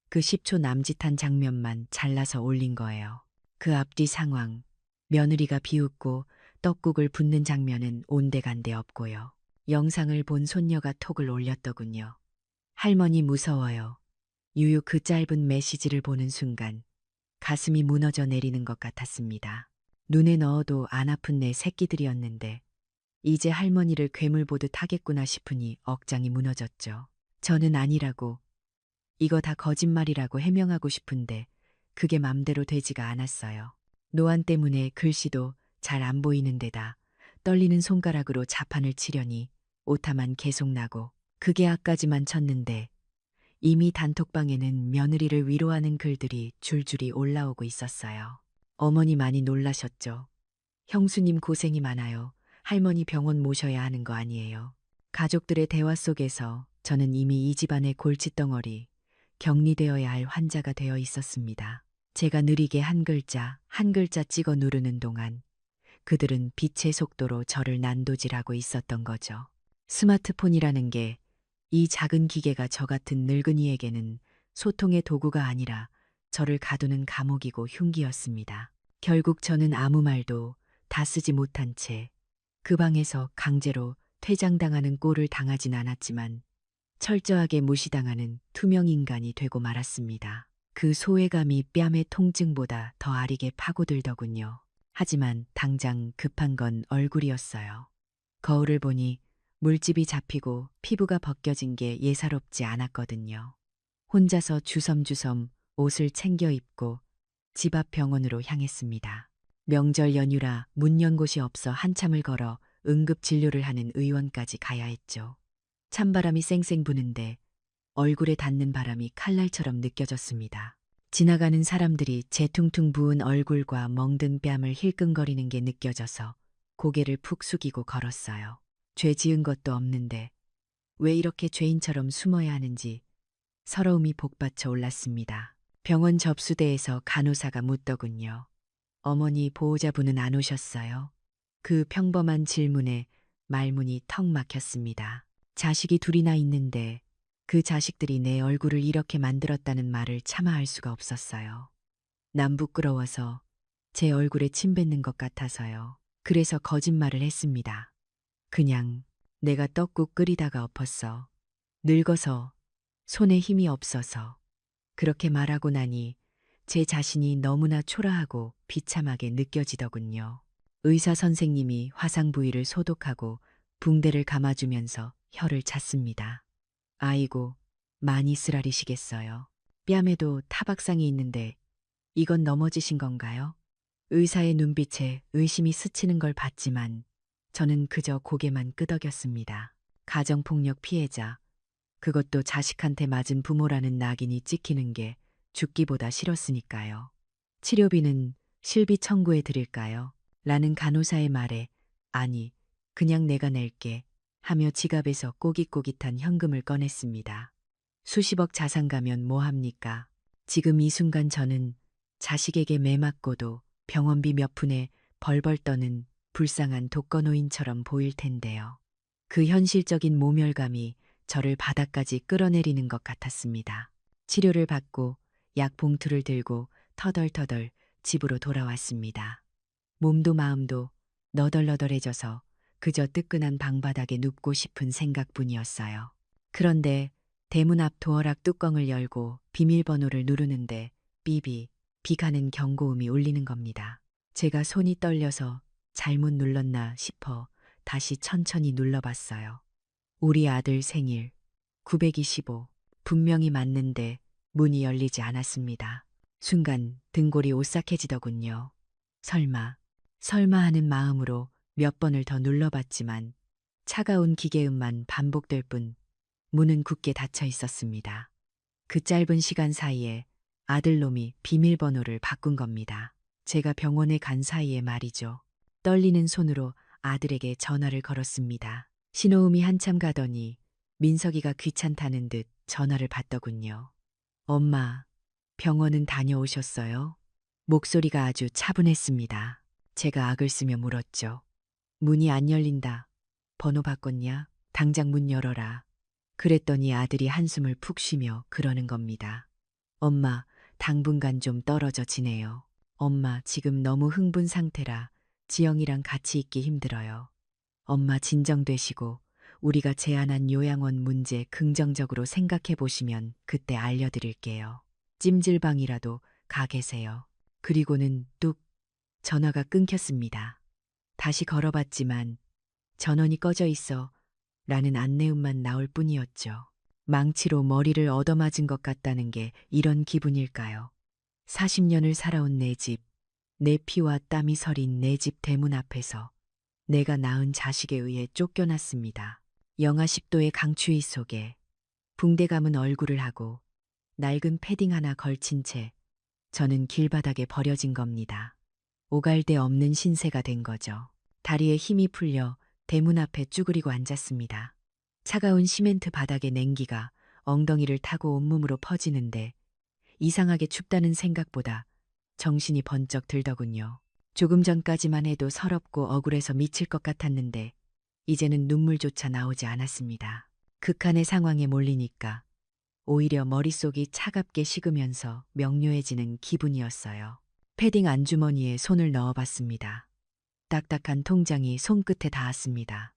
Speaker 4: 그 10초 남짓한 장면만 잘라서 올린 거예요. 그 앞뒤 상황, 며느리가 비웃고 떡국을 붓는 장면은 온데간데 없고요. 영상을 본 손녀가 톡을 올렸더군요. 할머니 무서워요. 유유 그 짧은 메시지를 보는 순간 가슴이 무너져 내리는 것 같았습니다. 눈에 넣어도 안 아픈 내 새끼들이었는데 이제 할머니를 괴물 보듯 하겠구나 싶으니 억장이 무너졌죠. 저는 아니라고, 이거 다 거짓말이라고 해명하고 싶은데 그게 맘대로 되지가 않았어요. 노안 때문에 글씨도 잘 안 보이는 데다 떨리는 손가락으로 자판을 치려니 오타만 계속 나고 그게 아까지만 쳤는데 이미 단톡방에는 며느리를 위로하는 글들이 줄줄이 올라오고 있었어요. 어머니 많이 놀라셨죠. 형수님 고생이 많아요. 할머니 병원 모셔야 하는 거 아니에요. 가족들의 대화 속에서 저는 이미 이 집안의 골칫덩어리, 격리되어야 할 환자가 되어 있었습니다. 제가 느리게 한 글자 한 글자 찍어 누르는 동안 그들은 빛의 속도로 저를 난도질하고 있었던 거죠. 스마트폰이라는 게 이 작은 기계가 저 같은 늙은이에게는 소통의 도구가 아니라 저를 가두는 감옥이고 흉기였습니다. 결국 저는 아무 말도 다 쓰지 못한 채 그 방에서 강제로 퇴장당하는 꼴을 당하진 않았지만 철저하게 무시당하는 투명 인간이 되고 말았습니다. 그 소외감이 뺨의 통증보다 더 아리게 파고들더군요. 하지만 당장 급한 건 얼굴이었어요. 거울을 보니 물집이 잡히고 피부가 벗겨진 게 예사롭지 않았거든요. 혼자서 주섬주섬 옷을 챙겨 입고 집 앞 병원으로 향했습니다. 명절 연휴라 문 연 곳이 없어 한참을 걸어 응급진료를 하는 의원까지 가야 했죠. 찬바람이 쌩쌩 부는데 얼굴에 닿는 바람이 칼날처럼 느껴졌습니다. 지나가는 사람들이 제 퉁퉁 부은 얼굴과 멍든 뺨을 힐끔거리는 게 느껴져서 고개를 푹 숙이고 걸었어요. 죄 지은 것도 없는데 왜 이렇게 죄인처럼 숨어야 하는지 서러움이 복받쳐 올랐습니다. 병원 접수대에서 간호사가 묻더군요. 어머니 보호자분은 안 오셨어요? 그 평범한 질문에 말문이 턱 막혔습니다. 자식이 둘이나 있는데 그 자식들이 내 얼굴을 이렇게 만들었다는 말을 차마 할 수가 없었어요. 난 부끄러워서 제 얼굴에 침 뱉는 것 같아서요. 그래서 거짓말을 했습니다. 그냥 내가 떡국 끓이다가 엎었어. 늙어서 손에 힘이 없어서. 그렇게 말하고 나니 제 자신이 너무나 초라하고 비참하게 느껴지더군요. 의사 선생님이 화상 부위를 소독하고 붕대를 감아주면서 혀를 찼습니다. 아이고, 많이 쓰라리시겠어요. 뺨에도 타박상이 있는데 이건 넘어지신 건가요? 의사의 눈빛에 의심이 스치는 걸 봤지만 저는 그저 고개만 끄덕였습니다. 가정폭력 피해자, 그것도 자식한테 맞은 부모라는 낙인이 찍히는 게 죽기보다 싫었으니까요. 치료비는 실비 청구해 드릴까요? 라는 간호사의 말에 아니, 그냥 내가 낼게 하며 지갑에서 꼬깃꼬깃한 현금을 꺼냈습니다. 수십억 자산 가면 뭐합니까? 지금 이 순간 저는 자식에게 매 맞고도 병원비 몇 푼에 벌벌 떠는 불쌍한 독거노인처럼 보일 텐데요. 그 현실적인 모멸감이 저를 바닥까지 끌어내리는 것 같았습니다. 치료를 받고 약 봉투를 들고 터덜터덜 집으로 돌아왔습니다. 몸도 마음도 너덜너덜해져서 그저 뜨끈한 방바닥에 눕고 싶은 생각뿐이었어요. 그런데 대문 앞 도어락 뚜껑을 열고 비밀번호를 누르는데 삐비, 비가는 경고음이 울리는 겁니다. 제가 손이 떨려서 잘못 눌렀나 싶어 다시 천천히 눌러봤어요. 우리 아들 생일 925. 분명히 맞는데 문이 열리지 않았습니다. 순간 등골이 오싹해지더군요. 설마 하는 마음으로 몇 번을 더 눌러봤지만 차가운 기계음만 반복될 뿐 문은 굳게 닫혀 있었습니다. 그 짧은 시간 사이에 아들놈이 비밀번호를 바꾼 겁니다. 제가 병원에 간 사이에 말이죠. 떨리는 손으로 아들에게 전화를 걸었습니다. 신호음이 한참 가더니 민석이가 귀찮다는 듯 전화를 받더군요. 엄마, 병원은 다녀오셨어요? 목소리가 아주 차분했습니다. 제가 악을 쓰며 물었죠. 문이 안 열린다. 번호 바꿨냐? 당장 문 열어라. 그랬더니 아들이 한숨을 푹 쉬며 그러는 겁니다. 엄마, 당분간 좀 떨어져 지내요. 엄마, 지금 너무 흥분 상태라 지영이랑 같이 있기 힘들어요. 엄마 진정되시고 우리가 제안한 요양원 문제 긍정적으로 생각해 보시면 그때 알려드릴게요. 찜질방이라도 가 계세요. 그리고는 뚝 전화가 끊겼습니다. 다시 걸어봤지만 전원이 꺼져 있어 라는 안내음만 나올 뿐이었죠. 망치로 머리를 얻어맞은 것 같다는 게 이런 기분일까요? 40년을 살아온 내 집, 내 피와 땀이 서린 내 집 대문 앞에서 내가 낳은 자식에 의해 쫓겨났습니다. 영하 10도의 강추위 속에 붕대 감은 얼굴을 하고 낡은 패딩 하나 걸친 채 저는 길바닥에 버려진 겁니다. 오갈 데 없는 신세가 된 거죠. 다리에 힘이 풀려 대문 앞에 쭈그리고 앉았습니다. 차가운 시멘트 바닥의 냉기가 엉덩이를 타고 온몸으로 퍼지는데 이상하게 춥다는 생각보다 정신이 번쩍 들더군요. 조금 전까지만 해도 서럽고 억울해서 미칠 것 같았는데 이제는 눈물조차 나오지 않았습니다. 극한의 상황에 몰리니까 오히려 머릿속이 차갑게 식으면서 명료해지는 기분이었어요. 패딩 안주머니에 손을 넣어봤습니다. 딱딱한 통장이 손끝에 닿았습니다.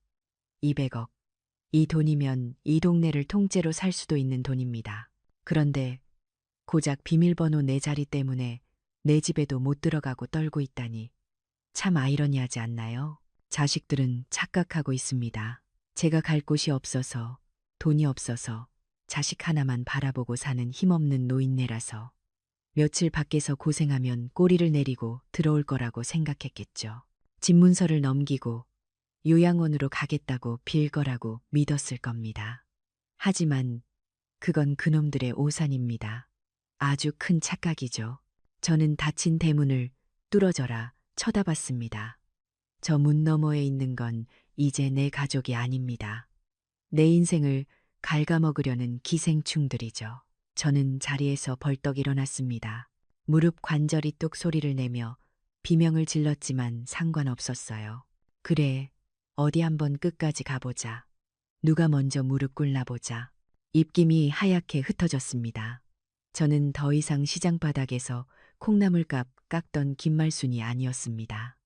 Speaker 4: 200억. 이 돈이면 이 동네를 통째로 살 수도 있는 돈입니다. 그런데 고작 비밀번호 내 자리 때문에 내 집에도 못 들어가고 떨고 있다니 참 아이러니하지 않나요? 자식들은 착각하고 있습니다. 제가 갈 곳이 없어서, 돈이 없어서 자식 하나만 바라보고 사는 힘없는 노인네라서 며칠 밖에서 고생하면 꼬리를 내리고 들어올 거라고 생각했겠죠. 집문서를 넘기고 요양원으로 가겠다고 빌 거라고 믿었을 겁니다. 하지만 그건 그놈들의 오산입니다. 아주 큰 착각이죠. 저는 닫힌 대문을 뚫어져라 쳐다봤습니다. 저 문 너머에 있는 건 이제 내 가족이 아닙니다. 내 인생을 갉아먹으려는 기생충들이죠. 저는 자리에서 벌떡 일어났습니다. 무릎 관절이 뚝 소리를 내며 비명을 질렀지만 상관없었어요. 그래, 어디 한번 끝까지 가보자. 누가 먼저 무릎 꿇나 보자. 입김이 하얗게 흩어졌습니다. 저는 더 이상 시장 바닥에서 콩나물값 깎던 김말순이 아니었습니다.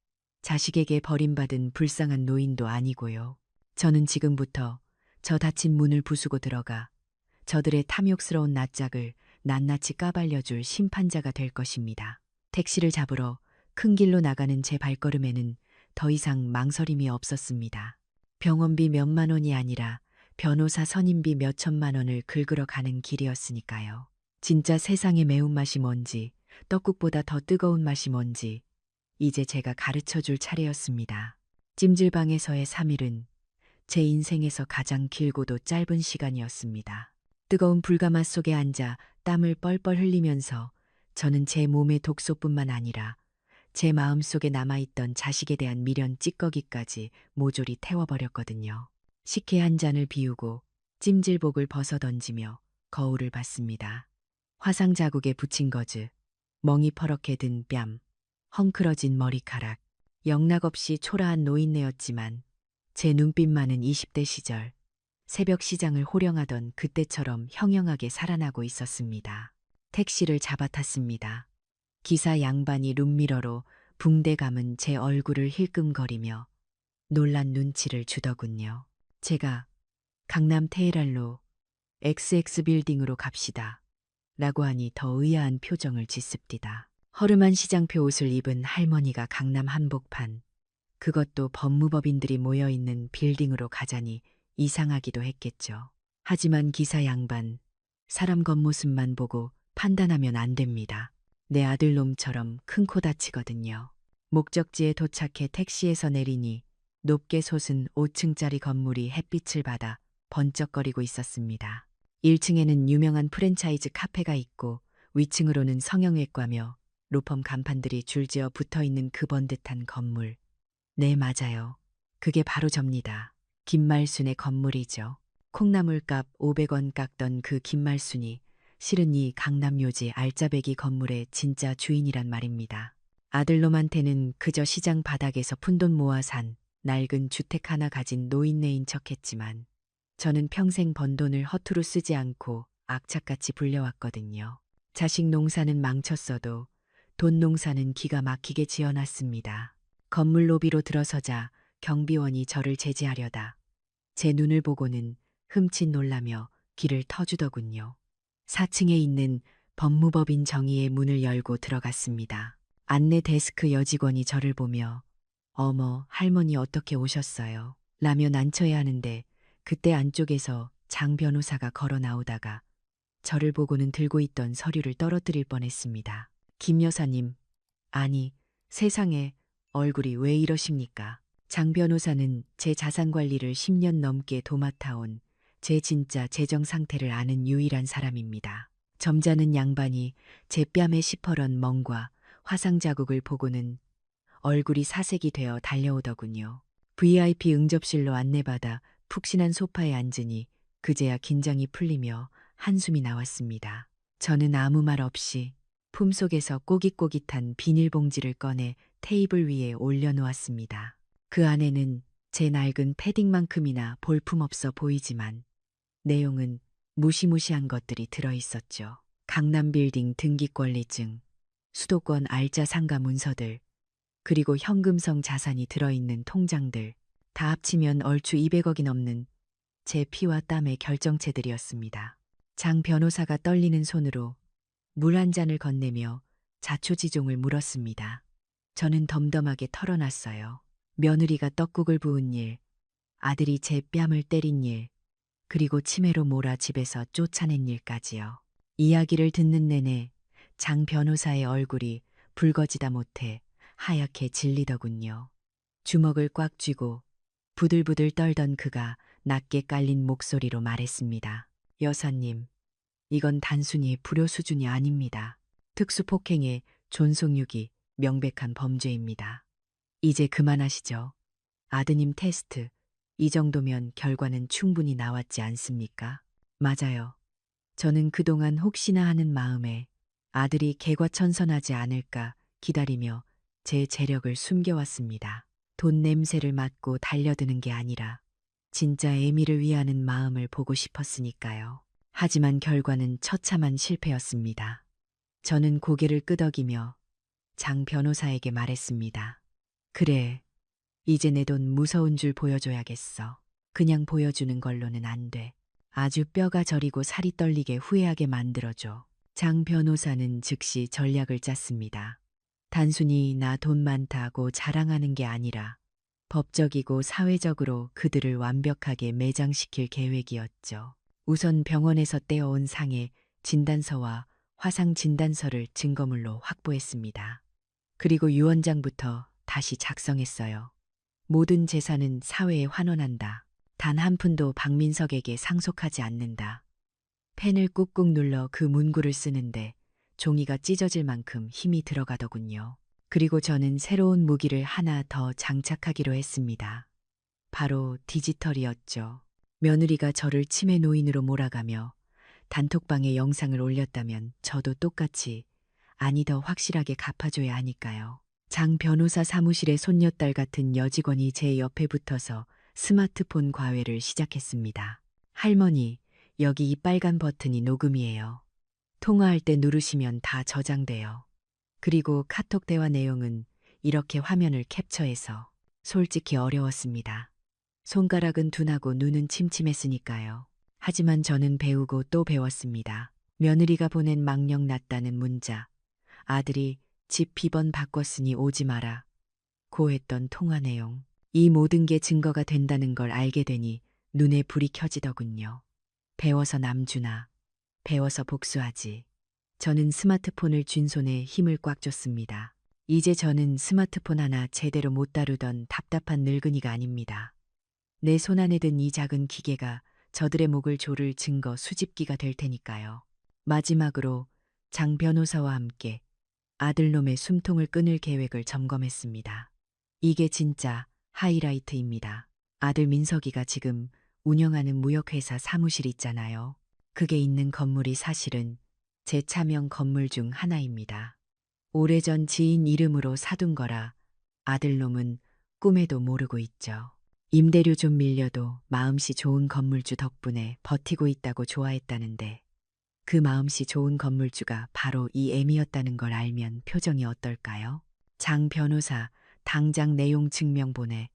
Speaker 4: 자식에게 버림받은 불쌍한 노인도 아니고요. 저는 지금부터 저 닫힌 문을 부수고 들어가 저들의 탐욕스러운 낯짝을 낱낱이 까발려줄 심판자가 될 것입니다. 택시를 잡으러 큰 길로 나가는 제 발걸음에는 더 이상 망설임이 없었습니다. 병원비 몇만 원이 아니라 변호사 선임비 몇천만 원을 긁으러 가는 길이었으니까요. 진짜 세상의 매운맛이 뭔지, 떡국보다 더 뜨거운 맛이 뭔지 이제 제가 가르쳐줄 차례였습니다. 찜질방에서의 3일은 제 인생에서 가장 길고도 짧은 시간이었습니다. 뜨거운 불가마 속에 앉아 땀을 뻘뻘 흘리면서 저는 제 몸의 독소뿐만 아니라 제 마음속에 남아있던 자식에 대한 미련 찌꺼기까지 모조리 태워버렸거든요. 식혜 한 잔을 비우고 찜질복을 벗어던지며 거울을 봤습니다. 화상 자국에 붙인 거즈, 멍이 퍼렇게 든 뺨, 헝클어진 머리카락, 영락없이 초라한 노인네였지만 제 눈빛만은 20대 시절 새벽 시장을 호령하던 그때처럼 형형하게 살아나고 있었습니다. 택시를 잡아탔습니다. 기사 양반이 룸미러로 붕대 감은 제 얼굴을 힐끔거리며 놀란 눈치를 주더군요. 제가 강남 테헤랄로 XX 빌딩으로 갑시다 라고 하니 더 의아한 표정을 짓습디다. 허름한 시장표 옷을 입은 할머니가 강남 한복판, 그것도 법무법인들이 모여있는 빌딩으로 가자니 이상하기도 했겠죠. 하지만 기사 양반, 사람 겉모습만 보고 판단하면 안 됩니다. 내 아들놈처럼 큰 코 다치거든요. 목적지에 도착해 택시에서 내리니 높게 솟은 5층짜리 건물이 햇빛을 받아 번쩍거리고 있었습니다. 1층에는 유명한 프랜차이즈 카페가 있고 위층으로는 성형외과며 로펌 간판들이 줄지어 붙어있는 그 번듯한 건물. 네, 맞아요. 그게 바로 접니다. 김말순의 건물이죠. 콩나물값 500원 깎던 그 김말순이 실은 이 강남요지 알짜배기 건물의 진짜 주인이란 말입니다. 아들놈한테는 그저 시장 바닥에서 푼돈 모아 산 낡은 주택 하나 가진 노인네인 척했지만 저는 평생 번 돈을 허투루 쓰지 않고 악착같이 불려왔거든요. 자식 농사는 망쳤어도 돈 농사는 기가 막히게 지어놨습니다. 건물 로비로 들어서자 경비원이 저를 제지하려다 제 눈을 보고는 흠칫 놀라며 길을 터주더군요. 4층에 있는 법무법인 정의의 문을 열고 들어갔습니다. 안내 데스크 여직원이 저를 보며 어머, 할머니 어떻게 오셨어요? 라며 난처해하는데 그때 안쪽에서 장 변호사가 걸어 나오다가 저를 보고는 들고 있던 서류를 떨어뜨릴 뻔했습니다. 김 여사님, 아니, 세상에 얼굴이 왜 이러십니까? 장 변호사는 제 자산 관리를 10년 넘게 도맡아온 제 진짜 재정 상태를 아는 유일한 사람입니다. 점잖은 양반이 제 뺨에 시퍼런 멍과 화상 자국을 보고는 얼굴이 사색이 되어 달려오더군요. VIP 응접실로 안내받아 푹신한 소파에 앉으니 그제야 긴장이 풀리며 한숨이 나왔습니다. 저는 아무 말 없이 품속에서 꼬깃꼬깃한 비닐봉지를 꺼내 테이블 위에 올려놓았습니다. 그 안에는 제 낡은 패딩만큼이나 볼품없어 보이지만 내용은 무시무시한 것들이 들어있었죠. 강남빌딩 등기권리증, 수도권 알짜 상가 문서들, 그리고 현금성 자산이 들어있는 통장들, 다 합치면 얼추 200억이 넘는 제 피와 땀의 결정체들이었습니다. 장 변호사가 떨리는 손으로 물 한 잔을 건네며 자초지종을 물었습니다. 저는 덤덤하게 털어놨어요. 며느리가 떡국을 부은 일, 아들이 제 뺨을 때린 일, 그리고 치매로 몰아 집에서 쫓아낸 일까지요. 이야기를 듣는 내내 장 변호사의 얼굴이 붉어지다 못해 하얗게 질리더군요. 주먹을 꽉 쥐고 부들부들 떨던 그가 낮게 깔린 목소리로 말했습니다. 여사님, 이건 단순히 불효 수준이 아닙니다. 특수폭행의 존속유기, 명백한 범죄입니다. 이제 그만하시죠. 아드님 테스트, 이 정도면 결과는 충분히 나왔지 않습니까? 맞아요. 저는 그동안 혹시나 하는 마음에 아들이 개과천선하지 않을까 기다리며 제 재력을 숨겨왔습니다. 돈 냄새를 맡고 달려드는 게 아니라 진짜 애미를 위하는 마음을 보고 싶었으니까요. 하지만 결과는 처참한 실패였습니다. 저는 고개를 끄덕이며 장 변호사에게 말했습니다. 그래, 이제 내 돈 무서운 줄 보여줘야겠어. 그냥 보여주는 걸로는 안 돼. 아주 뼈가 저리고 살이 떨리게 후회하게 만들어줘. 장 변호사는 즉시 전략을 짰습니다. 단순히 나 돈 많다고 자랑하는 게 아니라 법적이고 사회적으로 그들을 완벽하게 매장시킬 계획이었죠. 우선 병원에서 떼어온 상해 진단서와 화상 진단서를 증거물로 확보했습니다. 그리고 유언장부터 다시 작성했어요. 모든 재산은 사회에 환원한다. 단 한 푼도 박민석에게 상속하지 않는다. 펜을 꾹꾹 눌러 그 문구를 쓰는데 종이가 찢어질 만큼 힘이 들어가더군요. 그리고 저는 새로운 무기를 하나 더 장착하기로 했습니다. 바로 디지털이었죠. 며느리가 저를 치매 노인으로 몰아가며 단톡방에 영상을 올렸다면 저도 똑같이 아니 더 확실하게 갚아줘야 하니까요. 장 변호사 사무실의 손녀딸 같은 여직원이 제 옆에 붙어서 스마트폰 과외를 시작했습니다. 할머니, 여기 이 빨간 버튼이 녹음이에요. 통화할 때 누르시면 다 저장돼요. 그리고 카톡 대화 내용은 이렇게 화면을 캡처해서. 솔직히 어려웠습니다. 손가락은 둔하고 눈은 침침했으니까요. 하지만 저는 배우고 또 배웠습니다. 며느리가 보낸 망령 났다는 문자, 아들이 집 비번 바꿨으니 오지 마라 고 했던 통화 내용, 이 모든 게 증거가 된다는 걸 알게 되니 눈에 불이 켜지더군요. 배워서 남주나, 배워서 복수하지. 저는 스마트폰을 쥔 손에 힘을 꽉 줬습니다. 이제 저는 스마트폰 하나 제대로 못 다루던 답답한 늙은이가 아닙니다. 내 손 안에 든 이 작은 기계가 저들의 목을 조를 증거 수집기가 될 테니까요. 마지막으로 장 변호사와 함께 아들놈의 숨통을 끊을 계획을 점검했습니다. 이게 진짜 하이라이트입니다. 아들 민석이가 지금 운영하는 무역회사 사무실 있잖아요. 그게 있는 건물이 사실은 제 차명 건물 중 하나입니다. 오래전 지인 이름으로 사둔 거라 아들놈은 꿈에도 모르고 있죠. 임대료 좀 밀려도 마음씨 좋은 건물주 덕분에 버티고 있다고 좋아했다는데 그 마음씨 좋은 건물주가 바로 이 애미였다는 걸 알면 표정이 어떨까요? 장 변호사, 당장 내용 증명 보내.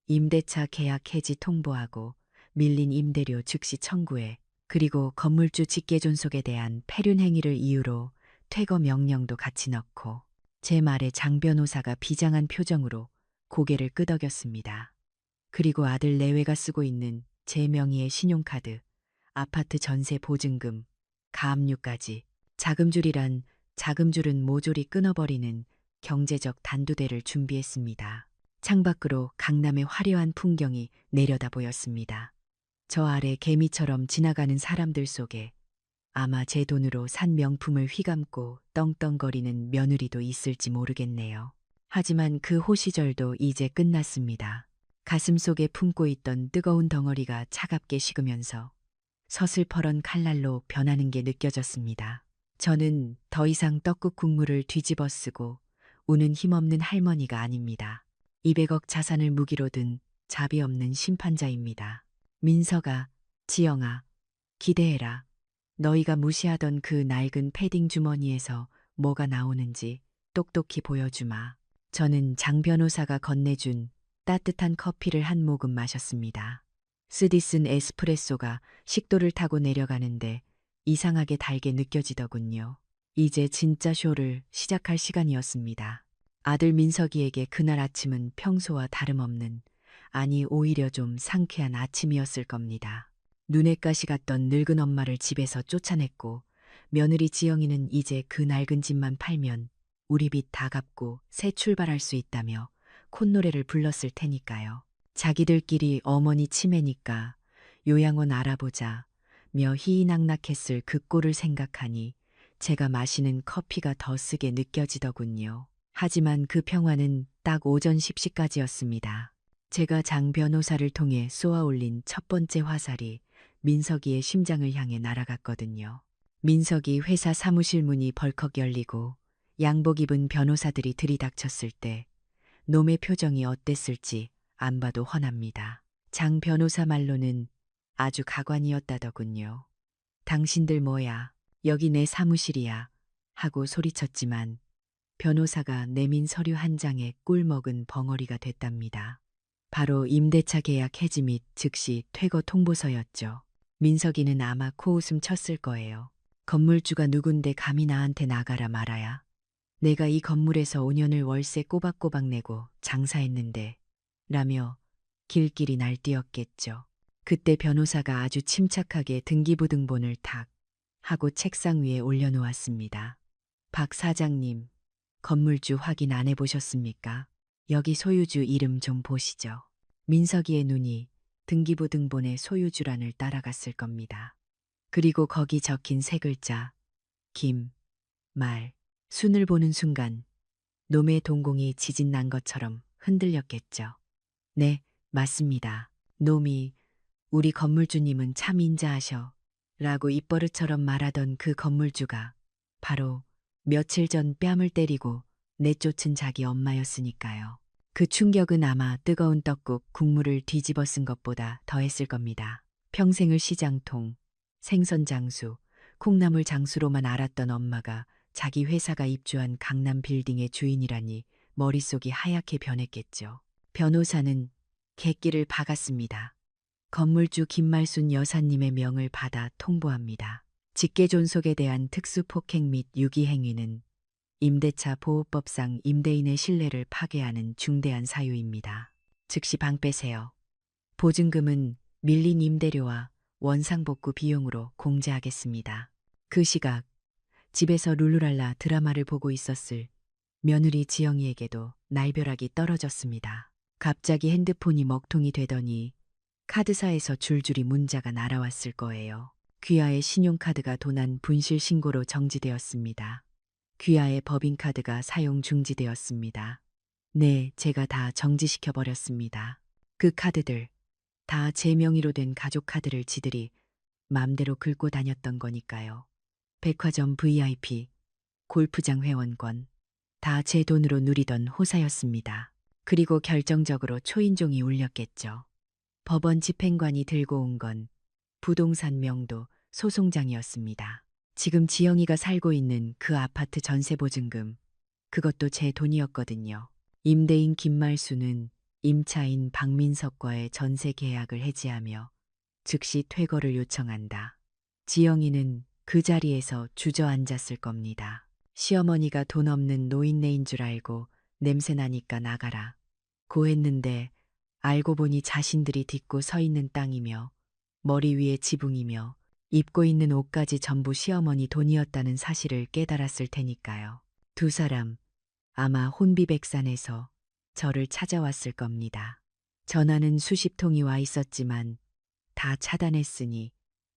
Speaker 4: 임대차 계약 해지 통보하고 밀린 임대료 즉시 청구해. 그리고 건물주 직계존속에 대한 폐륜 행위를 이유로 퇴거 명령도 같이 넣고. 제 말에 장 변호사가 비장한 표정으로 고개를 끄덕였습니다. 그리고 아들 내외가 쓰고 있는 제 명의의 신용카드, 아파트 전세 보증금, 가압류까지. 자금줄이란 자금줄은 모조리 끊어버리는 경제적 단두대를 준비했습니다. 창밖으로 강남의 화려한 풍경이 내려다 보였습니다. 저 아래 개미처럼 지나가는 사람들 속에 아마 제 돈으로 산 명품을 휘감고 떵떵거리는 며느리도 있을지 모르겠네요. 하지만 그 호시절도 이제 끝났습니다. 가슴 속에 품고 있던 뜨거운 덩어리가 차갑게 식으면서 서슬퍼런 칼날로 변하는 게 느껴졌습니다. 저는 더 이상 떡국 국물을 뒤집어 쓰고 우는 힘없는 할머니가 아닙니다. 200억 자산을 무기로 든 자비 없는 심판자입니다. 민서가, 지영아, 기대해라. 너희가 무시하던 그 낡은 패딩 주머니에서 뭐가 나오는지 똑똑히 보여주마. 저는 장 변호사가 건네준 따뜻한 커피를 한 모금 마셨습니다. 쓰디쓴 에스프레소가 식도를 타고 내려가는데 이상하게 달게 느껴지더군요. 이제 진짜 쇼를 시작할 시간이었습니다. 아들 민석이에게 그날 아침은 평소와 다름없는, 아니 오히려 좀 상쾌한 아침이었을 겁니다. 눈에 가시 갔던 늙은 엄마를 집에서 쫓아냈고 며느리 지영이는 이제 그 낡은 집만 팔면 우리 빚 다 갚고 새 출발할 수 있다며 콧노래를 불렀을 테니까요. 자기들끼리 어머니 치매니까 요양원 알아보자 며 희희낙낙했을 그 꼴을 생각하니 제가 마시는 커피가 더 쓰게 느껴지더군요. 하지만 그 평화는 딱 오전 10시까지였습니다. 제가 장 변호사를 통해 쏘아올린 첫 번째 화살이 민석이의 심장을 향해 날아갔거든요. 민석이 회사 사무실 문이 벌컥 열리고 양복 입은 변호사들이 들이닥쳤을 때 놈의 표정이 어땠을지 안 봐도 훤합니다. 장 변호사 말로는 아주 가관이었다더군요. 당신들 뭐야? 여기 내 사무실이야. 하고 소리쳤지만 변호사가 내민 서류 한 장에 꿀먹은 벙어리가 됐답니다. 바로 임대차 계약 해지 및 즉시 퇴거 통보서였죠. 민석이는 아마 코웃음 쳤을 거예요. 건물주가 누군데 감히 나한테 나가라 말아야. 내가 이 건물에서 5년을 월세 꼬박꼬박 내고 장사했는데 라며 길길이 날뛰었겠죠. 그때 변호사가 아주 침착하게 등기부등본을 탁 하고 책상 위에 올려놓았습니다. 박 사장님, 건물주 확인 안 해보셨습니까? 여기 소유주 이름 좀 보시죠. 민석이의 눈이 등기부등본의 소유주란을 따라갔을 겁니다. 그리고 거기 적힌 세 글자, 김, 말, 순을 보는 순간 놈의 동공이 지진 난 것처럼 흔들렸겠죠. 네, 맞습니다. 놈이 우리 건물주님은 참 인자하셔 라고 입버릇처럼 말하던 그 건물주가 바로 며칠 전 뺨을 때리고 내쫓은 자기 엄마였으니까요. 그 충격은 아마 뜨거운 떡국 국물을 뒤집어 쓴 것보다 더했을 겁니다. 평생을 시장통, 생선 장수, 콩나물 장수로만 알았던 엄마가 자기 회사가 입주한 강남 빌딩의 주인이라니 머릿속이 하얗게 변했겠죠. 변호사는 객기를 박았습니다. 건물주 김말순 여사님의 명을 받아 통보합니다. 직계존속에 대한 특수폭행 및 유기행위는 임대차 보호법상 임대인의 신뢰를 파괴하는 중대한 사유입니다. 즉시 방 빼세요. 보증금은 밀린 임대료와 원상복구 비용으로 공제하겠습니다. 그 시각 집에서 룰루랄라 드라마를 보고 있었을 며느리 지영이에게도 날벼락이 떨어졌습니다. 갑자기 핸드폰이 먹통이 되더니 카드사에서 줄줄이 문자가 날아왔을 거예요. 귀하의 신용카드가 도난 분실 신고로 정지되었습니다. 귀하의 법인카드가 사용 중지되었습니다. 네, 제가 다 정지시켜버렸습니다. 그 카드들, 다 제 명의로 된 가족 카드를 지들이 맘대로 긁고 다녔던 거니까요. 백화점 VIP, 골프장 회원권, 다 제 돈으로 누리던 호사였습니다. 그리고 결정적으로 초인종이 울렸겠죠. 법원 집행관이 들고 온 건 부동산 명도 소송장이었습니다. 지금 지영이가 살고 있는 그 아파트 전세보증금, 그것도 제 돈이었거든요. 임대인 김말수는 임차인 박민석과의 전세 계약을 해지하며 즉시 퇴거를 요청한다. 지영이는 그 자리에서 주저앉았을 겁니다. 시어머니가 돈 없는 노인네인 줄 알고 냄새나니까 나가라 고 했는데 알고 보니 자신들이 딛고 서 있는 땅이며 머리 위에 지붕이며 입고 있는 옷까지 전부 시어머니 돈이었다는 사실을 깨달았을 테니까요. 두 사람 아마 혼비백산해서 저를 찾아왔을 겁니다. 전화는 수십 통이 와 있었지만 다 차단했으니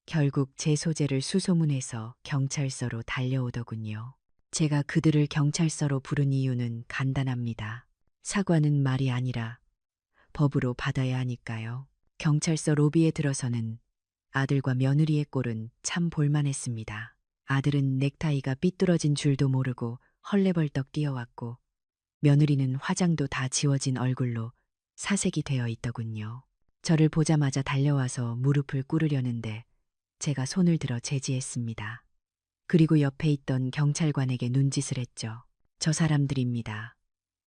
Speaker 4: 결국 제 소재를 수소문해서 경찰서로 달려오더군요. 제가 그들을 경찰서로 부른 이유는 간단합니다. 사과는 말이 아니라 법으로 받아야 하니까요. 경찰서 로비에 들어서는 아들과 며느리의 꼴은 참 볼만했습니다. 아들은 넥타이가 삐뚤어진 줄도 모르고 헐레벌떡 뛰어왔고 며느리는 화장도 다 지워진 얼굴로 사색이 되어 있더군요. 저를 보자마자 달려와서 무릎을 꿇으려는데 제가 손을 들어 제지했습니다. 그리고 옆에 있던 경찰관에게 눈짓을 했죠. 저 사람들입니다.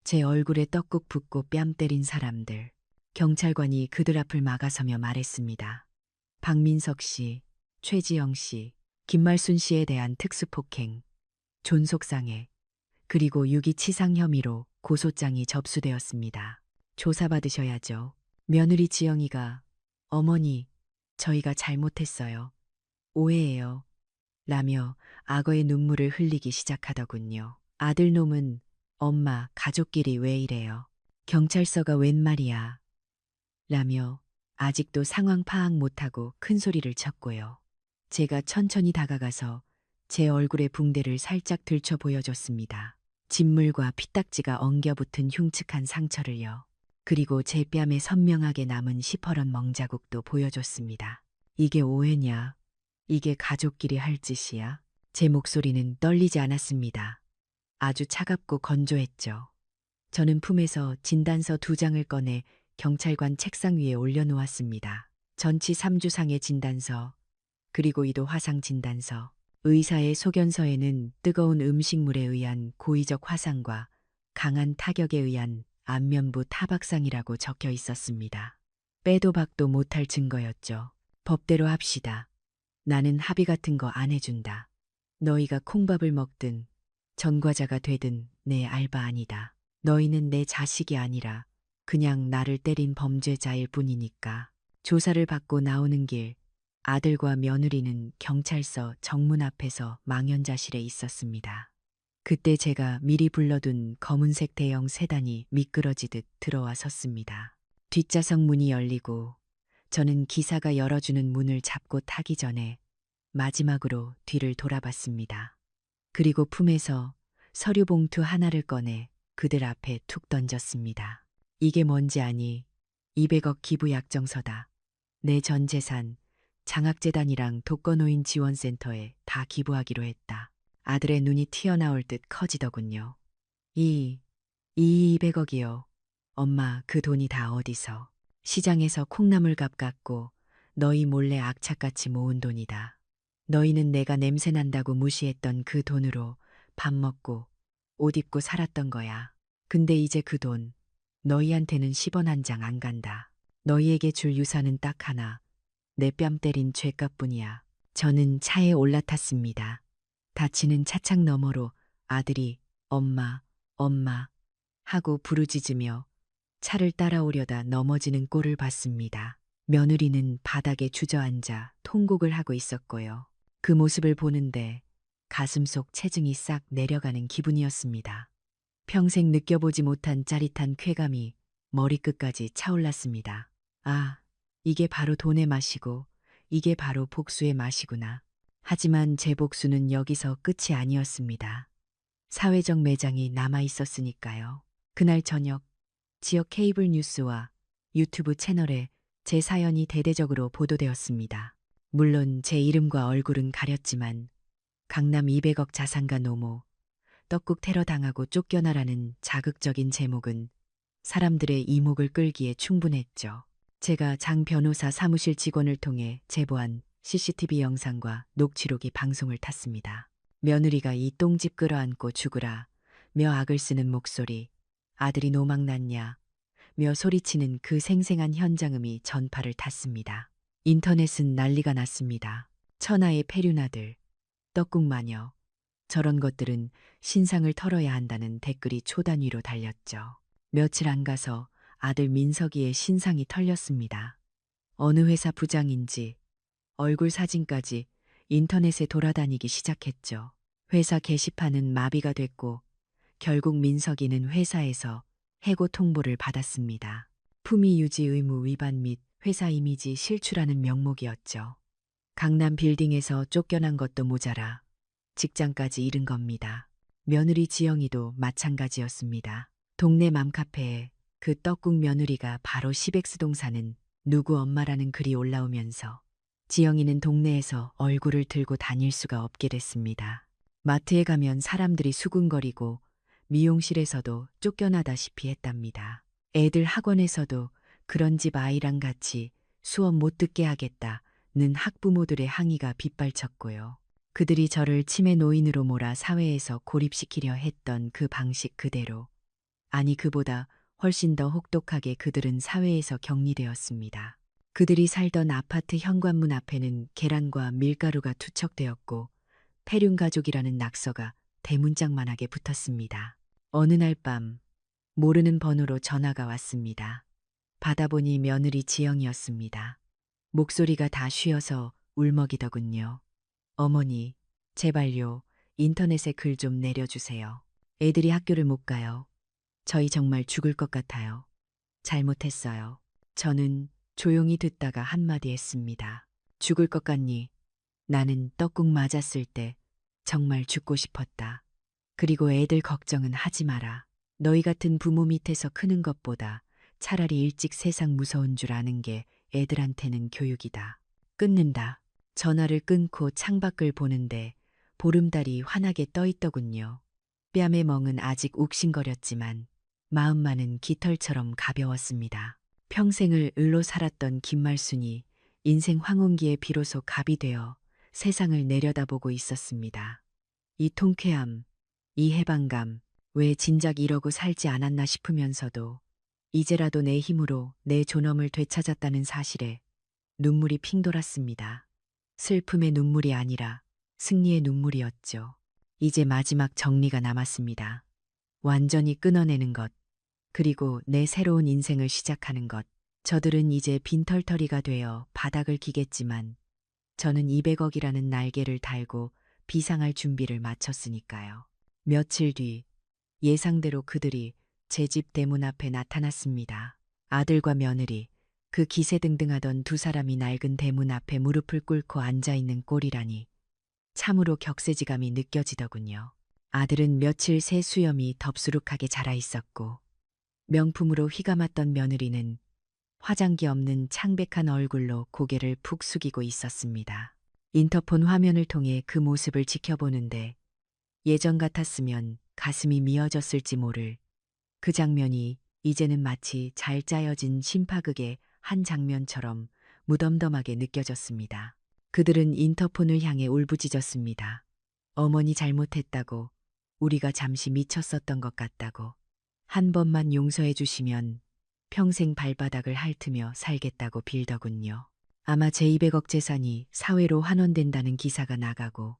Speaker 4: 제 얼굴에 떡국 붓고 뺨 때린 사람들. 경찰관이 그들 앞을 막아서며 말했습니다. 박민석 씨, 최지영 씨, 김말순 씨에 대한 특수폭행, 존속상해, 그리고 유기치상 혐의로 고소장이 접수되었습니다. 조사받으셔야죠. 며느리 지영이가 어머니, 저희가 잘못했어요. 오해예요. 라며 악어의 눈물을 흘리기 시작하더군요. 아들놈은 엄마, 가족끼리 왜 이래요? 경찰서가 웬 말이야. 라며 아직도 상황 파악 못하고 큰 소리를 쳤고요. 제가 천천히 다가가서 제 얼굴의 붕대를 살짝 들춰 보여줬습니다. 진물과 피딱지가 엉겨붙은 흉측한 상처를요. 그리고 제 뺨에 선명하게 남은 시퍼런 멍자국도 보여줬습니다. 이게 오해냐? 이게 가족끼리 할 짓이야? 제 목소리는 떨리지 않았습니다. 아주 차갑고 건조했죠. 저는 품에서 진단서 2장을 꺼내 경찰관 책상 위에 올려놓았습니다. 전치 3주상의 진단서, 그리고 이도 화상 진단서. 의사의 소견서에는 뜨거운 음식물에 의한 고의적 화상과 강한 타격에 의한 안면부 타박상이라고 적혀 있었습니다. 빼도 박도 못할 증거였죠. 법대로 합시다. 나는 합의 같은 거 안 해준다. 너희가 콩밥을 먹든 전과자가 되든 내 알바 아니다. 너희는 내 자식이 아니라 그냥 나를 때린 범죄자일 뿐이니까. 조사를 받고 나오는 길 아들과 며느리는 경찰서 정문 앞에서 망연자실해 있었습니다. 그때 제가 미리 불러둔 검은색 대형 세단이 미끄러지듯 들어와 섰습니다. 뒷좌석 문이 열리고 저는 기사가 열어주는 문을 잡고 타기 전에 마지막으로 뒤를 돌아봤습니다. 그리고 품에서 서류 봉투 하나를 꺼내 그들 앞에 툭 던졌습니다. 이게 뭔지 아니? 200억 기부 약정서다. 내 전 재산, 장학재단이랑 독거노인 지원센터에 다 기부하기로 했다. 아들의 눈이 튀어나올 듯 커지더군요. 200억이요. 엄마, 그 돈이 다 어디서? 시장에서 콩나물값 갚고 너희 몰래 악착같이 모은 돈이다. 너희는 내가 냄새난다고 무시했던 그 돈으로 밥 먹고 옷 입고 살았던 거야. 근데 이제 그 돈 너희한테는 10원 한 장 안 간다. 너희에게 줄 유산은 딱 하나. 내 뺨 때린 죗값뿐이야. 저는 차에 올라탔습니다. 닫히는 차창 너머로 아들이 엄마, 엄마 하고 부르짖으며 차를 따라오려다 넘어지는 꼴을 봤습니다. 며느리는 바닥에 주저앉아 통곡을 하고 있었고요. 그 모습을 보는데 가슴속 체증이 싹 내려가는 기분이었습니다. 평생 느껴보지 못한 짜릿한 쾌감이 머리끝까지 차올랐습니다. 아, 이게 바로 돈의 맛이고 이게 바로 복수의 맛이구나. 하지만 제 복수는 여기서 끝이 아니었습니다. 사회적 매장이 남아 있었으니까요. 그날 저녁 지역 케이블 뉴스와 유튜브 채널에 제 사연이 대대적으로 보도되었습니다. 물론 제 이름과 얼굴은 가렸지만 강남 200억 자산가 노모, 떡국 테러 당하고 쫓겨나라는 자극적인 제목은 사람들의 이목을 끌기에 충분했죠. 제가 장 변호사 사무실 직원을 통해 제보한 CCTV 영상과 녹취록이 방송을 탔습니다. 며느리가 이 똥집 끌어안고 죽으라 며 악을 쓰는 목소리, 아들이 노망났냐 며 소리치는 그 생생한 현장음이 전파를 탔습니다. 인터넷은 난리가 났습니다. 천하의 폐륜아들, 떡국마녀, 저런 것들은 신상을 털어야 한다는 댓글이 초단위로 달렸죠. 며칠 안 가서 아들 민석이의 신상이 털렸습니다. 어느 회사 부장인지 얼굴 사진까지 인터넷에 돌아다니기 시작했죠. 회사 게시판은 마비가 됐고 결국 민석이는 회사에서 해고 통보를 받았습니다. 품위 유지 의무 위반 및 회사 이미지 실추라는 명목이었죠. 강남 빌딩에서 쫓겨난 것도 모자라 직장까지 잃은 겁니다. 며느리 지영이도 마찬가지였습니다. 동네 맘카페에 그 떡국 며느리가 바로 시백스동 사는 누구 엄마라는 글이 올라오면서 지영이는 동네에서 얼굴을 들고 다닐 수가 없게 됐습니다. 마트에 가면 사람들이 수군거리고 미용실에서도 쫓겨나다시피 했답니다. 애들 학원에서도 그런 집 아이랑 같이 수업 못 듣게 하겠다는 학부모들의 항의가 빗발쳤고요. 그들이 저를 치매 노인으로 몰아 사회에서 고립시키려 했던 그 방식 그대로, 아니 그보다 훨씬 더 혹독하게 그들은 사회에서 격리되었습니다. 그들이 살던 아파트 현관문 앞에는 계란과 밀가루가 투척되었고 폐륜가족이라는 낙서가 대문짝만하게 붙었습니다. 어느 날 밤 모르는 번호로 전화가 왔습니다. 받아보니 며느리 지영이었습니다. 목소리가 다 쉬어서 울먹이더군요. 어머니, 제발요. 인터넷에 글 좀 내려주세요. 애들이 학교를 못 가요. 저희 정말 죽을 것 같아요. 잘못했어요. 저는 조용히 듣다가 한마디 했습니다. 죽을 것 같니? 나는 떡국 맞았을 때 정말 죽고 싶었다. 그리고 애들 걱정은 하지 마라. 너희 같은 부모 밑에서 크는 것보다 차라리 일찍 세상 무서운 줄 아는 게 애들한테는 교육이다. 끊는다. 전화를 끊고 창밖을 보는데 보름달이 환하게 떠 있더군요. 뺨의 멍은 아직 욱신거렸지만 마음만은 깃털처럼 가벼웠습니다. 평생을 을로 살았던 김말순이 인생 황혼기에 비로소 갑이 되어 세상을 내려다보고 있었습니다. 이 통쾌함, 이 해방감, 왜 진작 이러고 살지 않았나 싶으면서도 이제라도 내 힘으로 내 존엄을 되찾았다는 사실에 눈물이 핑 돌았습니다. 슬픔의 눈물이 아니라 승리의 눈물이었죠. 이제 마지막 정리가 남았습니다. 완전히 끊어내는 것, 그리고 내 새로운 인생을 시작하는 것. 저들은 이제 빈털터리가 되어 바닥을 기겠지만 저는 200억이라는 날개를 달고 비상할 준비를 마쳤으니까요. 며칠 뒤 예상대로 그들이 제 집 대문 앞에 나타났습니다. 아들과 며느리, 그 기세등등하던 두 사람이 낡은 대문 앞에 무릎을 꿇고 앉아있는 꼴이라니 참으로 격세지감이 느껴지더군요. 아들은 며칠 새 수염이 덥수룩하게 자라 있었고 명품으로 휘감았던 며느리는 화장기 없는 창백한 얼굴로 고개를 푹 숙이고 있었습니다. 인터폰 화면을 통해 그 모습을 지켜보는데 예전 같았으면 가슴이 미어졌을지 모를 그 장면이 이제는 마치 잘 짜여진 심파극의 한 장면처럼 무덤덤하게 느껴졌습니다. 그들은 인터폰을 향해 울부짖었습니다. 어머니 잘못했다고, 우리가 잠시 미쳤었던 것 같다고, 한 번만 용서해 주시면 평생 발바닥을 핥으며 살겠다고 빌더군요. 아마 제 200억 재산이 사회로 환원된다는 기사가 나가고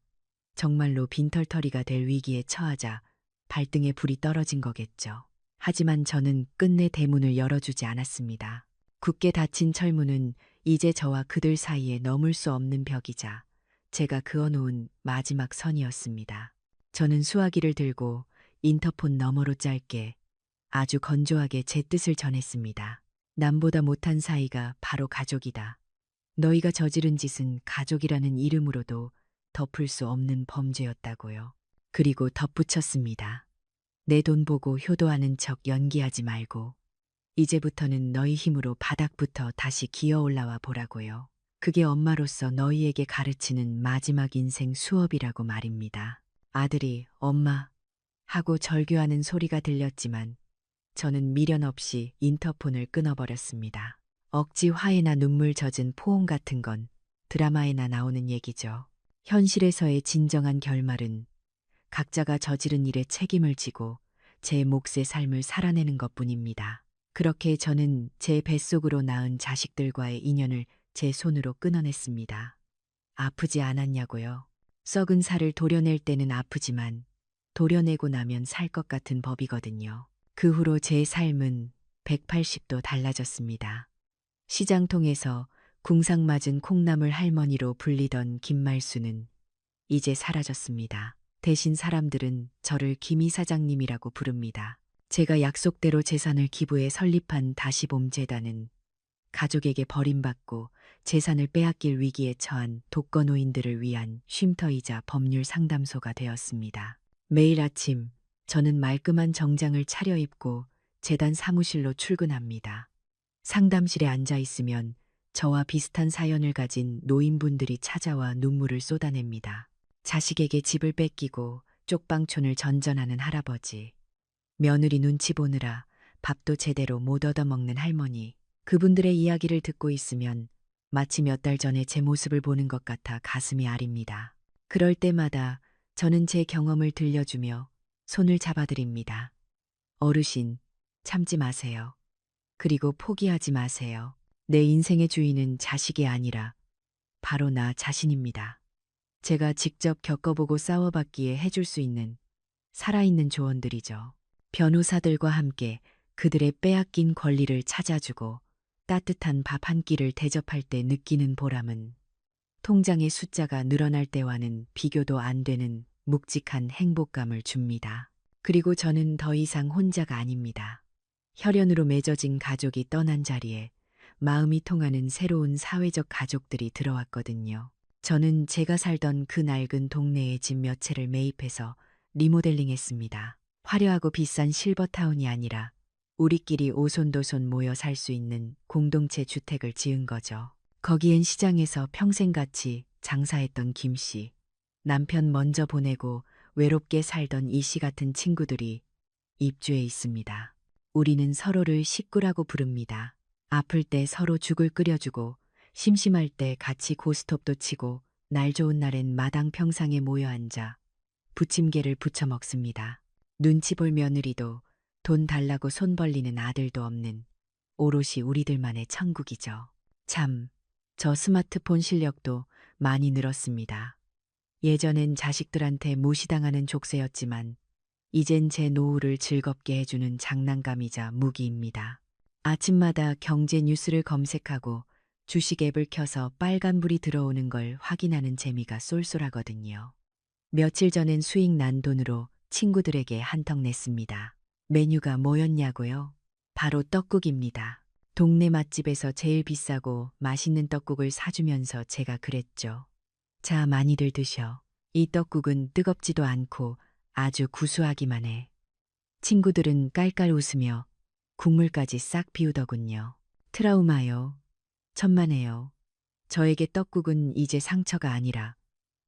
Speaker 4: 정말로 빈털터리가 될 위기에 처하자 발등에 불이 떨어진 거겠죠. 하지만 저는 끝내 대문을 열어주지 않았습니다. 굳게 닫힌 철문은 이제 저와 그들 사이에 넘을 수 없는 벽이자 제가 그어놓은 마지막 선이었습니다. 저는 수화기를 들고 인터폰 너머로 짧게 아주 건조하게 제 뜻을 전했습니다. 남보다 못한 사이가 바로 가족이다. 너희가 저지른 짓은 가족이라는 이름으로도 덮을 수 없는 범죄였다고요. 그리고 덧붙였습니다. 내 돈 보고 효도하는 척 연기하지 말고 이제부터는 너희 힘으로 바닥부터 다시 기어 올라와 보라고요. 그게 엄마로서 너희에게 가르치는 마지막 인생 수업이라고 말입니다. 아들이 엄마 하고 절규하는 소리가 들렸지만 저는 미련 없이 인터폰을 끊어버렸습니다. 억지 화해나 눈물 젖은 포옹 같은 건 드라마에나 나오는 얘기죠. 현실에서의 진정한 결말은 각자가 저지른 일에 책임을 지고 제 몫의 삶을 살아내는 것뿐입니다. 그렇게 저는 제 뱃속으로 낳은 자식들과의 인연을 제 손으로 끊어냈습니다. 아프지 않았냐고요? 썩은 살을 도려낼 때는 아프지만 도려내고 나면 살 것 같은 법이거든요. 그 후로 제 삶은 180도 달라졌습니다. 시장통에서 궁상 맞은 콩나물 할머니로 불리던 김말수는 이제 사라졌습니다. 대신 사람들은 저를 김 이사장님이라고 부릅니다. 제가 약속대로 재산을 기부해 설립한 다시봄 재단은 가족에게 버림받고 재산을 빼앗길 위기에 처한 독거노인들을 위한 쉼터이자 법률 상담소가 되었습니다. 매일 아침 저는 말끔한 정장을 차려입고 재단 사무실로 출근합니다. 상담실에 앉아 있으면 저와 비슷한 사연을 가진 노인분들이 찾아와 눈물을 쏟아냅니다. 자식에게 집을 뺏기고 쪽방촌을 전전하는 할아버지, 며느리 눈치 보느라 밥도 제대로 못 얻어먹는 할머니, 그분들의 이야기를 듣고 있으면 마치 몇 달 전에 제 모습을 보는 것 같아 가슴이 아립니다. 그럴 때마다 저는 제 경험을 들려주며 손을 잡아드립니다. 어르신, 참지 마세요. 그리고 포기하지 마세요. 내 인생의 주인은 자식이 아니라 바로 나 자신입니다. 제가 직접 겪어보고 싸워봤기에 해줄 수 있는 살아있는 조언들이죠. 변호사들과 함께 그들의 빼앗긴 권리를 찾아주고 따뜻한 밥 한 끼를 대접할 때 느끼는 보람은 통장의 숫자가 늘어날 때와는 비교도 안 되는 묵직한 행복감을 줍니다. 그리고 저는 더 이상 혼자가 아닙니다. 혈연으로 맺어진 가족이 떠난 자리에 마음이 통하는 새로운 사회적 가족들이 들어왔거든요. 저는 제가 살던 그 낡은 동네에 집 몇 채를 매입해서 리모델링했습니다. 화려하고 비싼 실버타운이 아니라 우리끼리 오손도손 모여 살 수 있는 공동체 주택을 지은 거죠. 거기엔 시장에서 평생같이 장사했던 김 씨, 남편 먼저 보내고 외롭게 살던 이 씨 같은 친구들이 입주해 있습니다. 우리는 서로를 식구라고 부릅니다. 아플 때 서로 죽을 끓여주고 심심할 때 같이 고스톱도 치고 날 좋은 날엔 마당 평상에 모여 앉아 부침개를 부쳐 먹습니다. 눈치 볼 며느리도 돈 달라고 손 벌리는 아들도 없는 오롯이 우리들만의 천국이죠. 참, 저 스마트폰 실력도 많이 늘었습니다. 예전엔 자식들한테 무시당하는 족쇄였지만 이젠 제 노후를 즐겁게 해주는 장난감이자 무기입니다. 아침마다 경제 뉴스를 검색하고 주식 앱을 켜서 빨간불이 들어오는 걸 확인하는 재미가 쏠쏠하거든요. 며칠 전엔 수익 난 돈으로 친구들에게 한턱 냈습니다. 메뉴가 뭐였냐고요? 바로 떡국입니다. 동네 맛집에서 제일 비싸고 맛있는 떡국을 사주면서 제가 그랬죠. 자, 많이들 드셔. 이 떡국은 뜨겁지도 않고 아주 구수하기만 해. 친구들은 깔깔 웃으며 국물까지 싹 비우더군요. 트라우마요. 천만에요. 저에게 떡국은 이제 상처가 아니라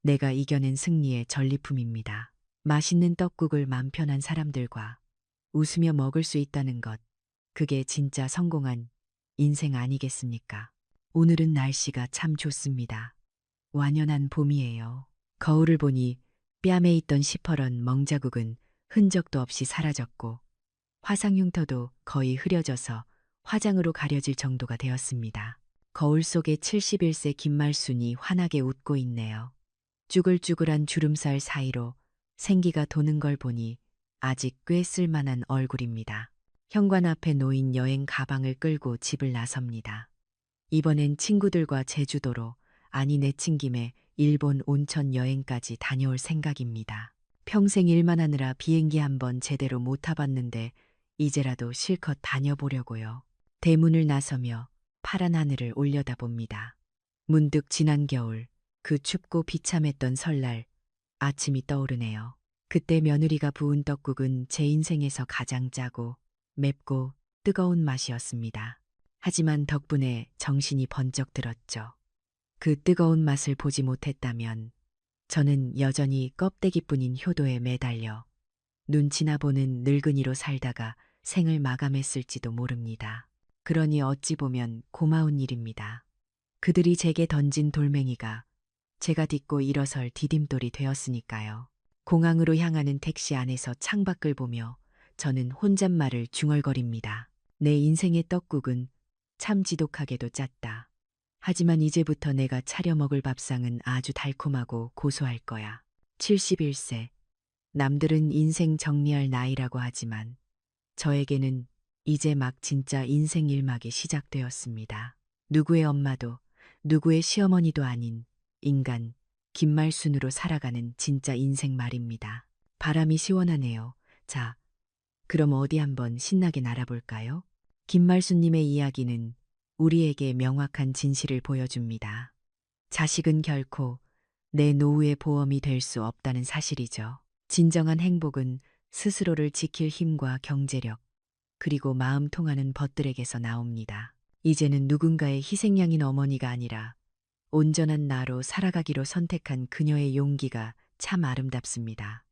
Speaker 4: 내가 이겨낸 승리의 전리품입니다. 맛있는 떡국을 맘 편한 사람들과 웃으며 먹을 수 있다는 것, 그게 진짜 성공한 인생 아니겠습니까? 오늘은 날씨가 참 좋습니다. 완연한 봄이에요. 거울을 보니 뺨에 있던 시퍼런 멍자국은 흔적도 없이 사라졌고 화상 흉터도 거의 흐려져서 화장으로 가려질 정도가 되었습니다. 거울 속에 71세 김말순이 환하게 웃고 있네요. 쭈글쭈글한 주름살 사이로 생기가 도는 걸 보니 아직 꽤 쓸만한 얼굴입니다. 현관 앞에 놓인 여행 가방을 끌고 집을 나섭니다. 이번엔 친구들과 제주도로, 아니 내친 김에 일본 온천 여행까지 다녀올 생각입니다. 평생 일만 하느라 비행기 한번 제대로 못 타봤는데 이제라도 실컷 다녀보려고요. 대문을 나서며 파란 하늘을 올려다봅니다. 문득 지난 겨울, 그 춥고 비참했던 설날, 아침이 떠오르네요. 그때 며느리가 부은 떡국은 제 인생에서 가장 짜고 맵고 뜨거운 맛이었습니다. 하지만 덕분에 정신이 번쩍 들었죠. 그 뜨거운 맛을 보지 못했다면 저는 여전히 껍데기뿐인 효도에 매달려 눈치나 보는 늙은이로 살다가 생을 마감했을지도 모릅니다. 그러니 어찌 보면 고마운 일입니다. 그들이 제게 던진 돌멩이가 제가 딛고 일어설 디딤돌이 되었으니까요. 공항으로 향하는 택시 안에서 창밖을 보며 저는 혼잣말을 중얼거립니다. 내 인생의 떡국은 참 지독하게도 짰다. 하지만 이제부터 내가 차려 먹을 밥상은 아주 달콤하고 고소할 거야. 71세. 남들은 인생 정리할 나이라고 하지만 저에게는 이제 막 진짜 인생 일막이 시작되었습니다. 누구의 엄마도 누구의 시어머니도 아닌 인간 김말순으로 살아가는 진짜 인생 말입니다. 바람이 시원하네요. 자, 그럼 어디 한번 신나게 날아볼까요? 김말순님의 이야기는 우리에게 명확한 진실을 보여줍니다. 자식은 결코 내 노후의 보험이 될 수 없다는 사실이죠. 진정한 행복은 스스로를 지킬 힘과 경제력, 그리고 마음 통하는 벗들에게서 나옵니다. 이제는 누군가의 희생양인 어머니가 아니라 온전한 나로 살아가기로 선택한 그녀의 용기가 참 아름답습니다.